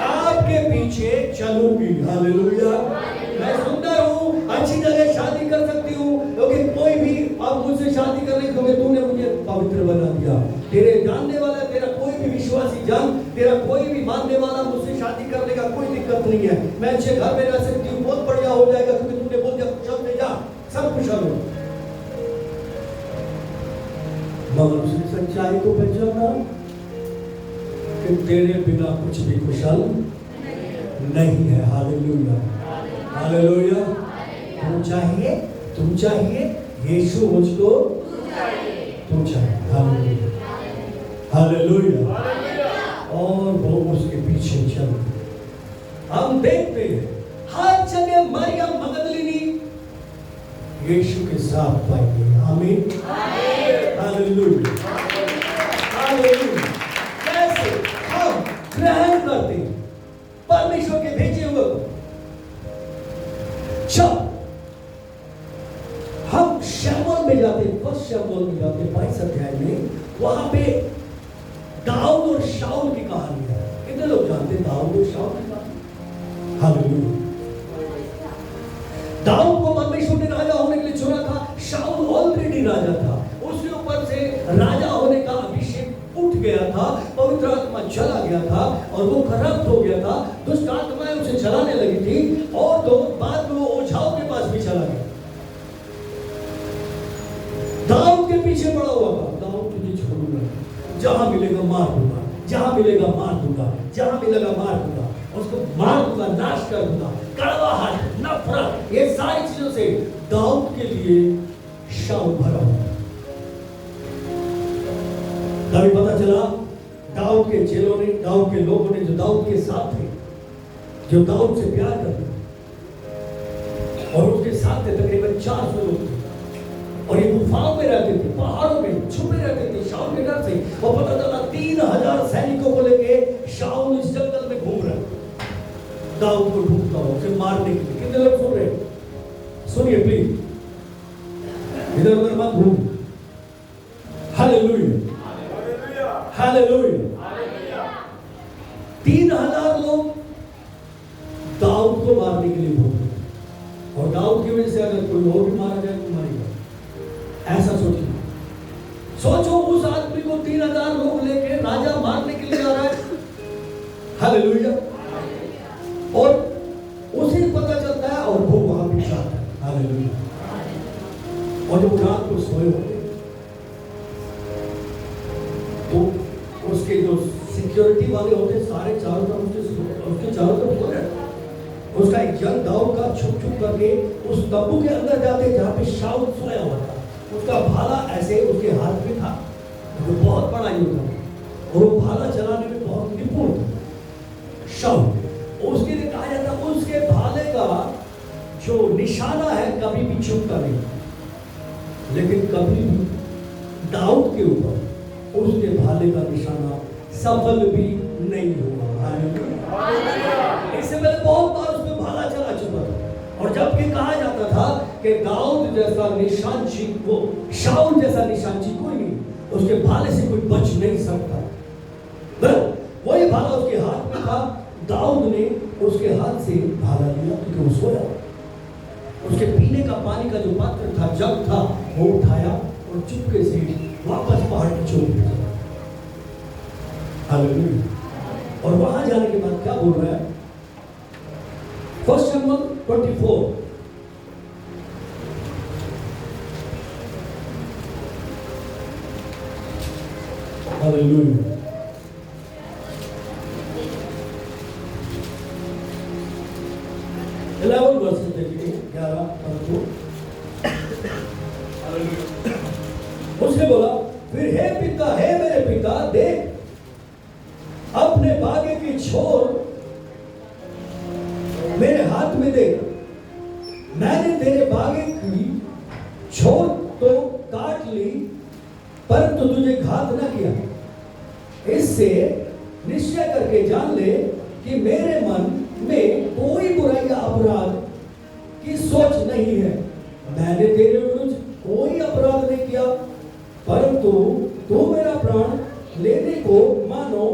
आपके पीछे चलूंगी। हालेलुया। मैं सुंदर हूँ, अच्छी जगह शादी कर सकती हूँ, क्योंकि कोई भी अब मुझसे शादी करने क्योंकि तूने मुझे पवित्र बना दिया। तेरे जानने वाला, तेरा कोई भी विश्वासी जान, तेरा कोई भी मानने वाला मुझसे शादी करने का कोई दिक्कत नहीं है। मैं अच्छे घर में रह सकती हूँ, बहुत बढ़िया हो जाएगा, क्योंकि तूने बोल दिया कुशल से जा, सब कुशल हो। मगर उसने सच्चाई को पहचाना कि तेरे बिना कुछ भी कुशल नहीं है। Hallelujah, hallelujah. तुम चाहिए यीशु, मुझको तुम चाहिए। Hallelujah, hallelujah. और वो उसके पीछे चल। हम देखते हैं हर जगह मरियम मगदलिनी यीशु के साथ पाई गई। आमीन, हालेलुया, हालेलुया। कैसे हम ग्रहण करते हैं परमेश्वर के भेजे हुए को। जब हम शमूएल में जाते, फर्स्ट शमूएल में जाते 22 अध्याय में, वहां पे दाऊद और शाऊल की कहानी है। कितने लोग जानते हैं दाऊद और शाऊल की कहानी? हालेलुया। दाऊद को परमेश्वर ने राजा होने के लिए चुना था। शाऊल ऑलरेडी राजा था, उसके ऊपर से राजा होने का अभिषेक उठ गया था, पवित्र आत्मा चला गया था और वो करप्ट हो गया था। दुष्ट आत्माएं उसे चलाने लगी थी और तो बाद में वो ओझाओं के पास भी चला गया। दाऊद के पीछे पड़ा हुआ था, दाऊद तुझे छोड़ूंगा, जहां मिलेगा मार दूंगा, जहां मिलेगा मार दूंगा, जहां मिलेगा मार दूंगा, उसको मार दूंगा, नाश कर दूंगा। कड़वाहट, नफरत, ये सारी चीजों से दाऊद के लिए शाऊल भरा हुआ। तभी पता चला दाऊद के चेलों ने, दाऊद के लोगों ने जो दाऊद के साथ थे, जो दाऊद से प्यार करते और उसके साथ थे, तकरीबन 400 लोग थे और ये गुफाओं में रहते थे, पहाड़ों में छुपे रहते थे शाऊल के डर से। और पता चला 3000 सैनिकों को लेके शाऊल इस जंगल में घूम रहा है, दाऊद को ढूंढता हो, उसे मारने के लिए। कितने लोग सुन रहे हैं? सुनिए प्लीज, इधर उधर मत घूम। Hallelujah, hallelujah. 3000 लोग दाऊद को मारने के लिए घूम रहे, और दाऊद की वजह से अगर कोई और भी मारा जाए तो मारेगा। ऐसा सोचिए, सोचो उस आदमी को 3000 लोग लेके राजा मारने के लिए आ रहा है। हालेलुया। और उसे पता चलता है और वो वहां पे जाता है। हालेलुया। और जब रात को सोए होते तो उसके जो सिक्योरिटी वाले होते सारे चारों तरफ उसके चारों तरफ सो रहे। उसका एक जन दाऊद का छुप छुप करके उस तंबू के अंदर जाते जहां पे शाऊल सोया हुआ था। उसका भाला ऐसे उसके हाथ में था, जो बहुत बड़ा युद्ध था और वो भाला चलाने में बहुत निपुण था शाऊल। उसके लिए कहा जाता है उसके भाले का जो निशाना है कभी भी चूकता नहीं, लेकिन कभी भी दाऊद के ऊपर उसके भाले का निशाना सफल भी नहीं हुआ। इससे पहले बहुत बार उसमें भाला चला चुका था, और जबकि कहा जाता था कि दाऊद जैसा निशानची वो शाऊल जैसा निशानची कोई नहीं, उसके भाले से कोई बच नहीं सकता। वही भाला उसके हाथ में था। दाऊद ने उसके हाथ से भाला लिया क्योंकि वो सोया। उसके पीने का पानी का जो पात्र था, जग था, वो उठाया और चुपके से वापस पहाड़ की चोटी पे चला। हालेलुया। और वहां जाने के बाद क्या बोल रहा है? फर्स्ट शमूएल 24 हालेलुया। देखिए 11 उसने बोला, फिर हे पिता, हे मेरे पिता, देख अपने बागे की छोर मेरे हाथ में दे। मैंने तेरे बागे की छोर तो काट ली, परंतु तुझे घात न किया। इससे निश्चय करके जान ले कि मेरे मन में कोई बुराई या अपराध की सोच नहीं है। मैंने तेरे विरुद्ध कोई अपराध नहीं किया, परंतु तू मेरा प्राण लेने को मानो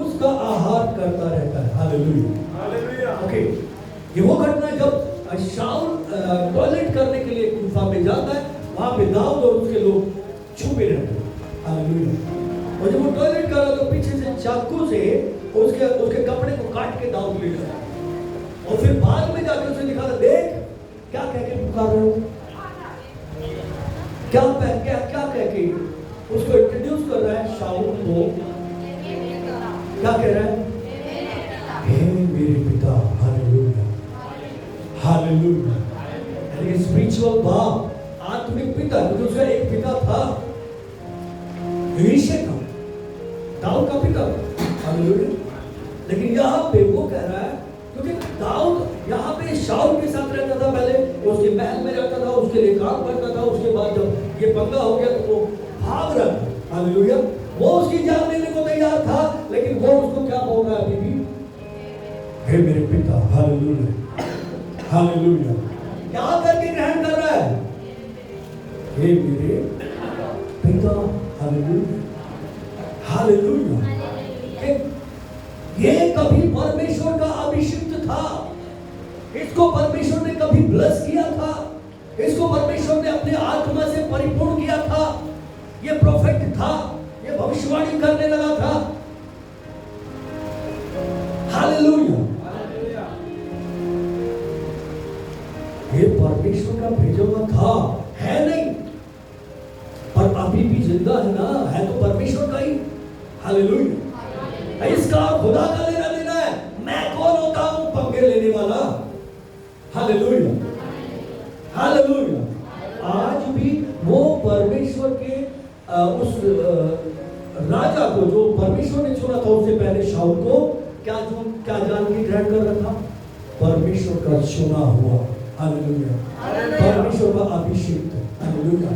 उसका आहार करता रहता है। हालेलुया। ओके, ये वो घटना है जब शाऊल टॉयलेट करने के लिए गुफा में जाता है, वहां पे दाऊद और उसके लोग छुपे रहते हैं। हालेलुया। और जब वो टॉयलेट कर रहा तो पीछे से चाकू से उसके कपड़े को काट के दाऊद ले गया, और फिर बाद में जाकर उसे दिखा, देख क्या कह के पुकार रहे हो, क्या कह के उसको इंट्रोड्यूस कर रहा है शाऊल को। क्या कह रहा है? हे मेरे पिता। Hallelujah, hallelujah. यानी स्पिरिचुअल बाप, आत्मिक पिता, क्योंकि उसका एक पिता था, यीशु था, दाऊद का पिता। हालेलुया। लेकिन यहाँ पे वो कह रहा है, क्योंकि दाऊद यहाँ पे शाऊल के साथ रहता था, पहले उसके महल में रहता था, उसके लिए काम करता था, उसके के बाद जब ये पंगा हो गया तो वो भाग रहा था, हालेलुया। वो उसकी जान लेने को तैयार था, लेकिन वो उसको क्या बोल रहा है अभी भी, हे मेरे पिता, हालेलुया, हालेलुया। क्या करके ग्रहण कर रहा है, हे मेरे पिता, हालेलुया, हालेलुया। ये कभी परमेश्वर का अभिषिक्त था, इसको परमेश्वर ने कभी ब्लेस किया था, इसको परमेश्वर ने अपने आत्मा से परिपूर्ण किया था। ये प्रोफेट था, ये भविष्यवाणी करने लगा था, हालेलुया। ये परमेश्वर का भेजा हुआ था, है नहीं, पर अभी भी जिंदा है ना, है तो परमेश्वर का ही, हालेलुया। इसका खुदा का लेना देना है, मैं कौन होता हूं पंगे लेने वाला, हालेलुया, हालेलुया। आज भी वो परमेश्वर के उस राजा को जो परमेश्वर ने चुना था, उससे पहले शाऊल को क्या जान के ग्रहण कर रहा था, परमेश्वर का चुना हुआ, हालेलुया, परमेश्वर का अभिषेक, हालेलुया।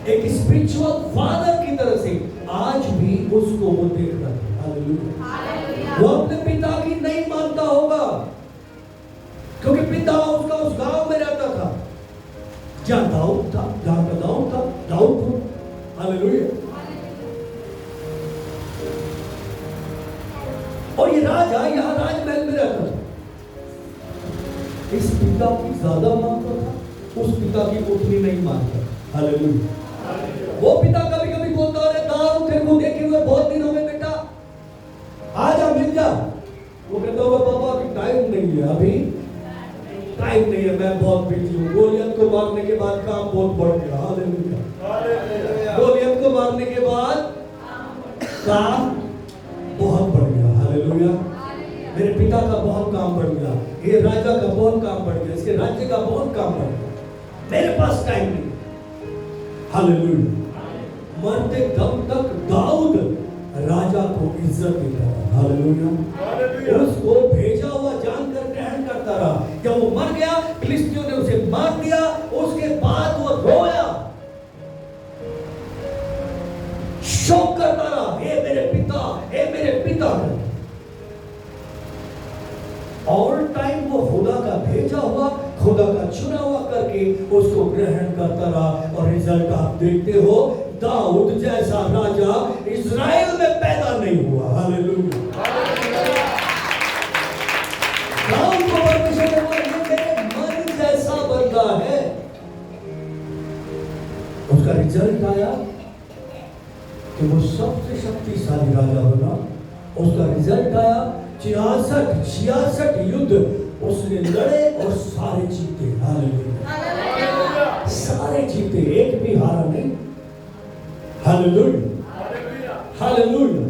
एक स्पिरिचुअल फादर की तरह से आज भी उसको वो देख रहा था, हालेलुया। वो अपने पिता की नहीं मानता होगा, क्योंकि पिता उसका उस गांव में रहता था जहां दाऊद था, जहां का दाऊद था, दाऊद, हालेलुया। और ये राजा यहां राजमहल में रहता था, इस पिता की ज्यादा मानता था, उस पिता की उतनी नहीं मानता, हालेलुया। वो पिता कभी कभी बोलता है, दाऊद तेरे को देखे हुए बहुत दिन हो गए बेटा, आजा मिल जा। वो कहता होगा पापा अभी टाइम नहीं है, अभी टाइम नहीं है, मैं बहुत बिजी हूँ। गोलियत को मारने के बाद काम बहुत बढ़ गया, हालेलुया। गोलियत को मारने के बाद काम बहुत बढ़ गया, हालेलुया। मेरे पिता का बहुत काम बढ़ गया, ये राजा का बहुत काम बढ़ गया, इसके राज्य का बहुत काम बढ़ गया, मेरे पास टाइम नहीं, हालेलुया। मरते दम तक दाऊद राजा को इज्जत देता रहा, हालेलुया। उसको भेजा हुआ जानकर ग्रहण करता रहा। जब वो मर गया, फिलिस्तीनियों ने उसे मार दिया, उसके बाद वो रोया, शोक करता रहा, हे मेरे पिता, हे मेरे पिता। ऑल टाइम वो खुदा का भेजा हुआ, खुदा का चुना हुआ करके उसको ग्रहण करता रहा, और रिजल्ट आप देखते हो, दाऊद जैसा राजा इस्राएल में पैदा नहीं हुआ, हालेलुया। दाऊद को परमेश्वर ने बोला, ये मेरे मन जैसा बंदा है। उसका रिजल्ट आया कि वो सबसे शक्तिशाली राजा बना। उसका रिजल्ट आया 66 युद्ध उसने लड़े और सारे जीते, हालेलुया। सारे जीते, एक भी हारा नहीं, हालेलुया, हालेलुया।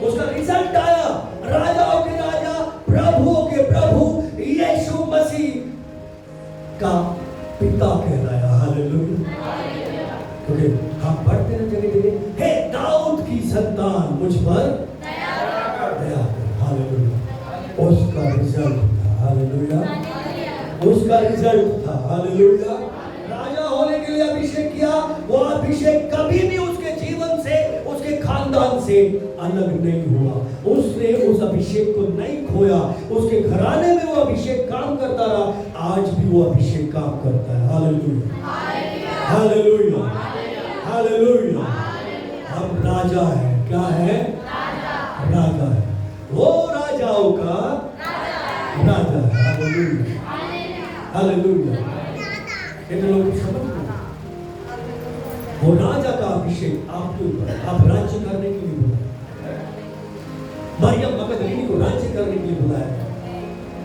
उसका रिजल्ट आया, राजाओं के राजा, प्रभुओं के प्रभु यीशु मसीह का पिता कहलाया, हालेलुया। क्योंकि हम पढ़ते हैं जगह जगह, हे दाऊद की संतान मुझ पर दया कर, हालेलुया। उसका रिजल्ट था, हालेलुया, उसका रिजल्ट था, हालेलुया। राजा होने के लिए अभिषेक किया, वो अभिषेक कभी भी उसके जीवन से, उसके खानदान से अलग नहीं हुआ। उसने उस अभिषेक को नहीं खोया, उसके घराने में वो अभिषेक काम करता रहा, आज भी वो अभिषेक काम करता है, हालेलुया, हालेलुया, हालेलुया। हम राजा है, क्या है, राजा है, वो राजाओं का राजा है, हालेलुया, हालेलुया। इतने लोग समझ गए, वो राजा का अभिषेक आपके ऊपर, आप राज्य करने के लिए बुलाए। मरियम मगदलीनी को राज्य करने के लिए बुलाया गया,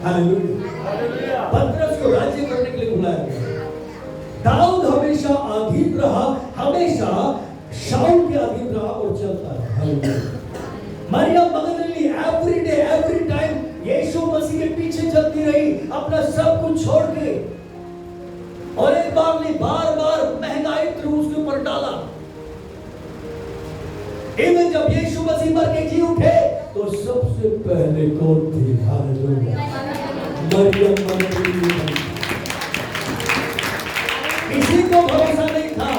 हालेलुया। पतरस को राज्य करने के लिए बुलाया गया। दाऊद हमेशा अधीन रहा, हमेशा शाऊल के अधीन रहा और चलता रहा, हालेलुया। मरियम मगदलीनी एवरी डे, एवरी टाइम यीशु मसीह के पीछे चलती रही, अपना सब कुछ छोड़ के, और एक बार नहीं, बार बार महंगाई उसके ऊपर डाला। इवन जब यीशु मसीह मर के जी उठे, तो सबसे पहले कौन थे, हालेलुया, मरियम मगदलीनी। किसी को भरोसा नहीं था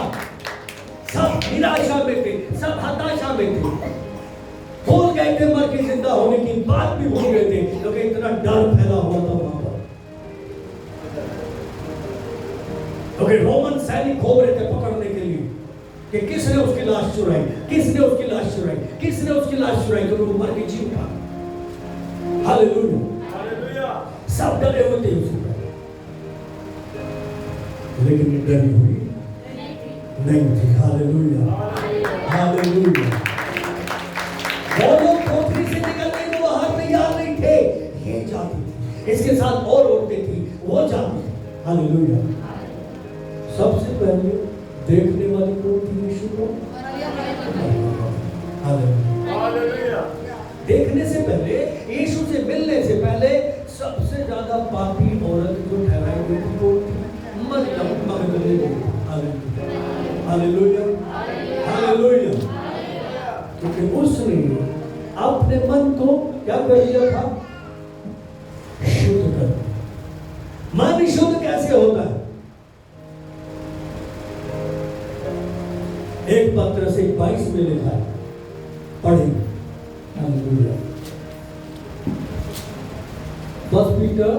निराशा में थे, सब हताशा में थे, भूल गए थे मर के जिंदा होने की बात भी भूल गए थे, क्योंकि इतना डर फैला हुआ था वहां पर। क्योंकि रोमन सैनिक घूम रहे थे पकड़ने के लिए कि किसने उसकी लाश चुराई, किसने उसकी लाश चुराई, किसने उसकी लाश चुराई, क्योंकि वो मर के जी उठा। हालेलुया, सब डरे हुए थे उसी पर, लेकिन ये डरी हुई नहीं थी। Hallelujah, hallelujah. वो लोग कोठरी से निकलने को बाहर तैयार नहीं थे, ये जाती थी, इसके साथ और औरतें थी, वो जाती थी। हालेलुया। सबसे पहले देखने वाली कौन थी? यीशु को। हालेलुया। देखने से पहले, यीशु से मिलने से पहले सबसे ज्यादा पापी औरत जो ठहराई गई थी वो थी मरियम मगदलीनी। Hallelujah, hallelujah. क्योंकि उसने अपने मन को क्या कर लिया था? शुद्ध कर। मन शुद्ध कैसे होता है? एक पत्र से 22 में लिखा है, पढ़ेंगे। हालेलुया। फर्स्ट पीटर,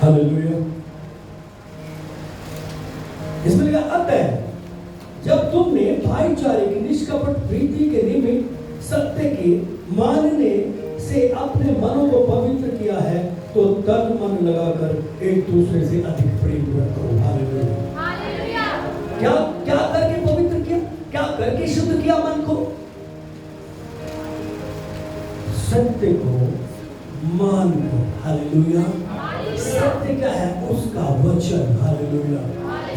हालेलुया, इसमें लिखा, अतः जब तुमने भाईचारे की निष्कपट प्रीति के निमित्त सत्य के मानने से अपने मनों को पवित्र किया है, तो तन मन लगाकर एक दूसरे से अधिक प्रेम रखो। हालेलुया। क्या क्या करके पवित्र किया? क्या करके शुद्ध किया मन को? सत्य को मानकर। हालेलुया। सत्य क्या है? उसका वचन। हालेलुया।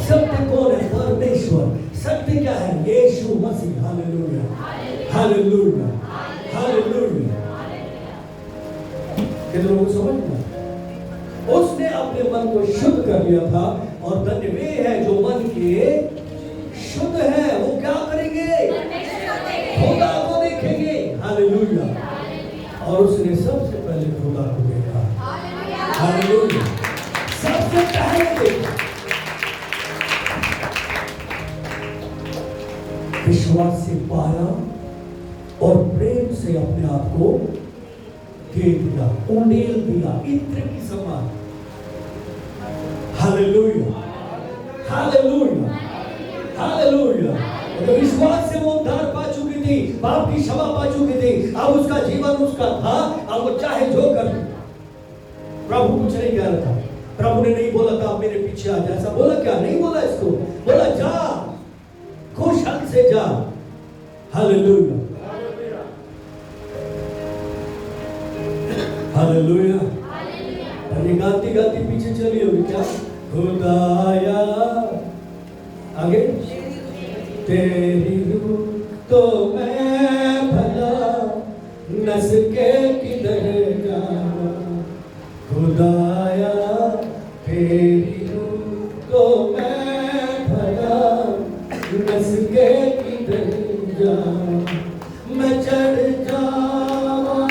सत्य कौन है? परमेश्वर। सत्य क्या है? Yeshu Masih. Hallelujah, hallelujah, hallelujah. कितने लोगों को समझ में? उसने अपने मन को शुद्ध कर लिया था, और धन्य वे हैं जो मन के शुद्ध है, वो क्या करेंगे? खुदा को देखेंगे। हालेलुया। और उसने सबसे पहले खुदा को देखा। हालेलुया, सबसे पहले देखा। विश्वास से पाया और प्रेम से अपने आप को दे दिया, उंडेल दिया, इत्र की समान। Hallelujah, hallelujah, hallelujah. तो विश्वास से वो उद्धार पा चुकी थी, पाप की क्षमा पा चुकी थी, अब उसका जीवन उसका था, अब वो चाहे जो कर। प्रभु कुछ नहीं कह रहा था, प्रभु ने नहीं बोला था मेरे पीछे आ जा, ऐसा बोला क्या? नहीं बोला इसको, बोला जा, खुश हक से जा। Hallelujah, hallelujah. अरे गाती गाती पीछे चली होगी क्या? खुदाया, आगे, तेरी रूह तो मैं भला नस के किधर जाऊं, खुदाया तेरी रूह तो मैं भला नस के किधर जाऊं, मैं चढ़ जाऊं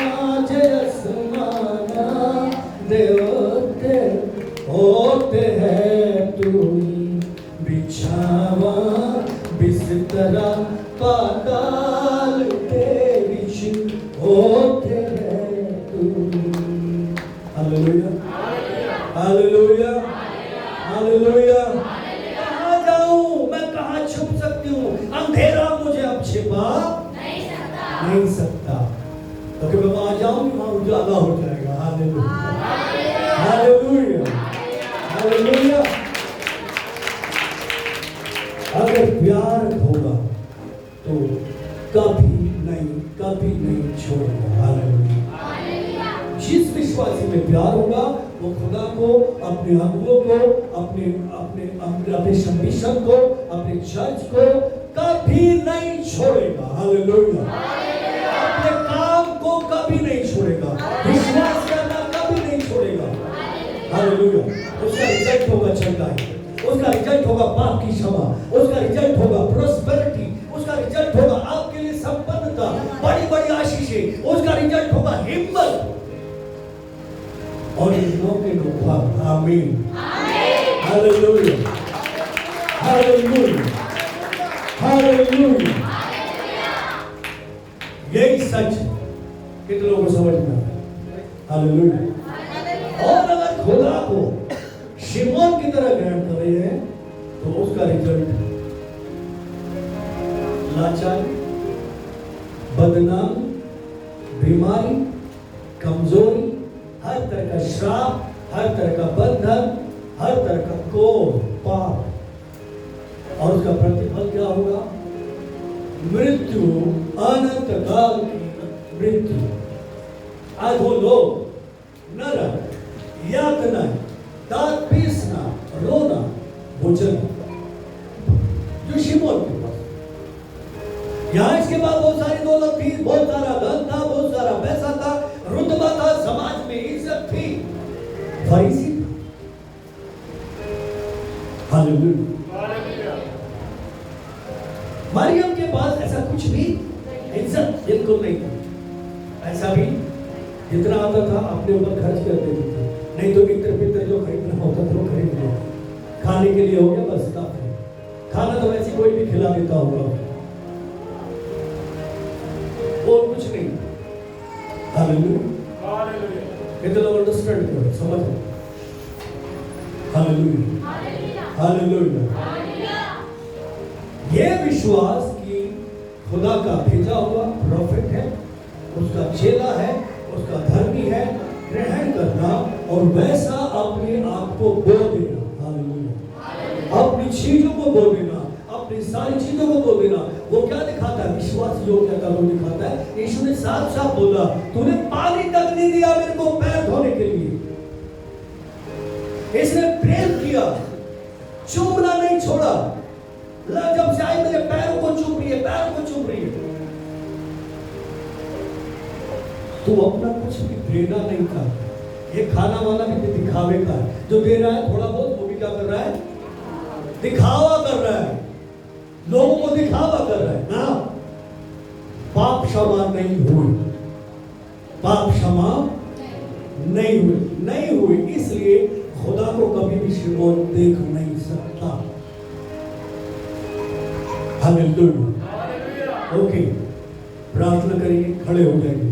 आसमाना दे होते है तू बिछावा बिस्तरा पाताल ते बिछ होते है तू। Hallelujah, hallelujah, hallelujah. कहाँ जाऊं मैं? कहाँ छुप सकती हूँ? अंधेरा मुझे अब छिपा नहीं सकता, क्योंकि मैं वहां जाऊंगी वहां उजाला हो जाएगा। Hallelujah, hallelujah, hallelujah. अगर प्यार होगा तो कभी नहीं छोड़ेगा। हालेलुया। जिस विश्वासी में प्यार होगा वो खुदा को, अपने अंगों को, अपने मिशन को, अपने चर्च को कभी नहीं छोड़ेगा। हालेलुया। अपने काम को कभी नहीं छोड़ेगा, विश्वास करना कभी नहीं छोड़ेगा। हालेलुया। उसका रिजल्ट होगा चंगाई, उसका रिजल्ट होगा पाप की क्षमा, उसका रिजल्ट होगा प्रोस्पेरिटी, उसका रिजल्ट होगा आपके लिए संपन्नता, बड़ी बड़ी आशीषें, उसका रिजल्ट होगा हिम्मत और इन लोगों के ऊपर। आमीन, हालेलुया, हालेलुया, हालेलुया। यही सच कितने लोगों को समझ में आता है? हालेलुया। और अगर खुदा को शिमोन की तरह ग्रहण कर रहे हैं तो उसका रिजल्ट लाचारी, बदनाम, बीमारी, कमजोरी, हर तरह का श्राप, हर तरह का बंधन, हर तरह का कोप, पाप, और उसका प्रतिफल क्या होगा? मृत्यु, अनंत काल की मृत्यु। आज वो लोग नरक, यातना, दांत पीसना, रोना, भोजन जो शिमोन के पास। यहां इसके बाद बहुत सारी दौलत थी, बहुत सारा धन था, बहुत सारा पैसा था, रुतबा था, समाज में इज्जत थी, फरीसी था। हालेलुया। मरियम के पास ऐसा कुछ भी इज्जत बिल्कुल नहीं था। ऐसा भी जितना आता था अपने ऊपर खर्च कर देते थे, नहीं तो इत्र पित्र जो खरीदना होता था वो खरीद लेते। खाने के लिए हो गया बस काफी, खाना तो वैसे कोई भी खिला देता होगा, और कुछ नहीं। हालेलुया, इतना लोग अंडरस्टैंड करो, समझो। Hallelujah, hallelujah. ये विश्वास कि खुदा का भेजा हुआ प्रॉफिट है, उसका चेला है, उसका धर्मी है, ग्रहण करना और वैसा अपने आप को बो देना। हालेलुया। अपनी चीजों को बो देना, अपनी सारी चीजों को बो देना। वो क्या दिखाता है? विश्वास योग्यता को दिखाता है। यीशु ने साफ साफ बोला, तूने पानी तक नहीं दिया मेरे को पैर धोने के लिए। इसने प्रेम किया, चूमना नहीं छोड़ा। जब से आई मेरे पैरों को चूम रही है, पैरों को चूम रही है। तू अपना कुछ भी देना नहीं कर। ये खाना वाला भी दिखावे का है, जो दे रहा है थोड़ा बहुत, वो भी क्या कर रहा है? दिखावा कर रहा है, लोगों को दिखावा कर रहा है ना। पाप क्षमा नहीं हुई, पाप क्षमा नहीं हुई, इसलिए खुदा को कभी भी शिमोन देख नहीं सकता। हालेलुया। ओके, प्रार्थना करेंगे, खड़े हो जाएंगे।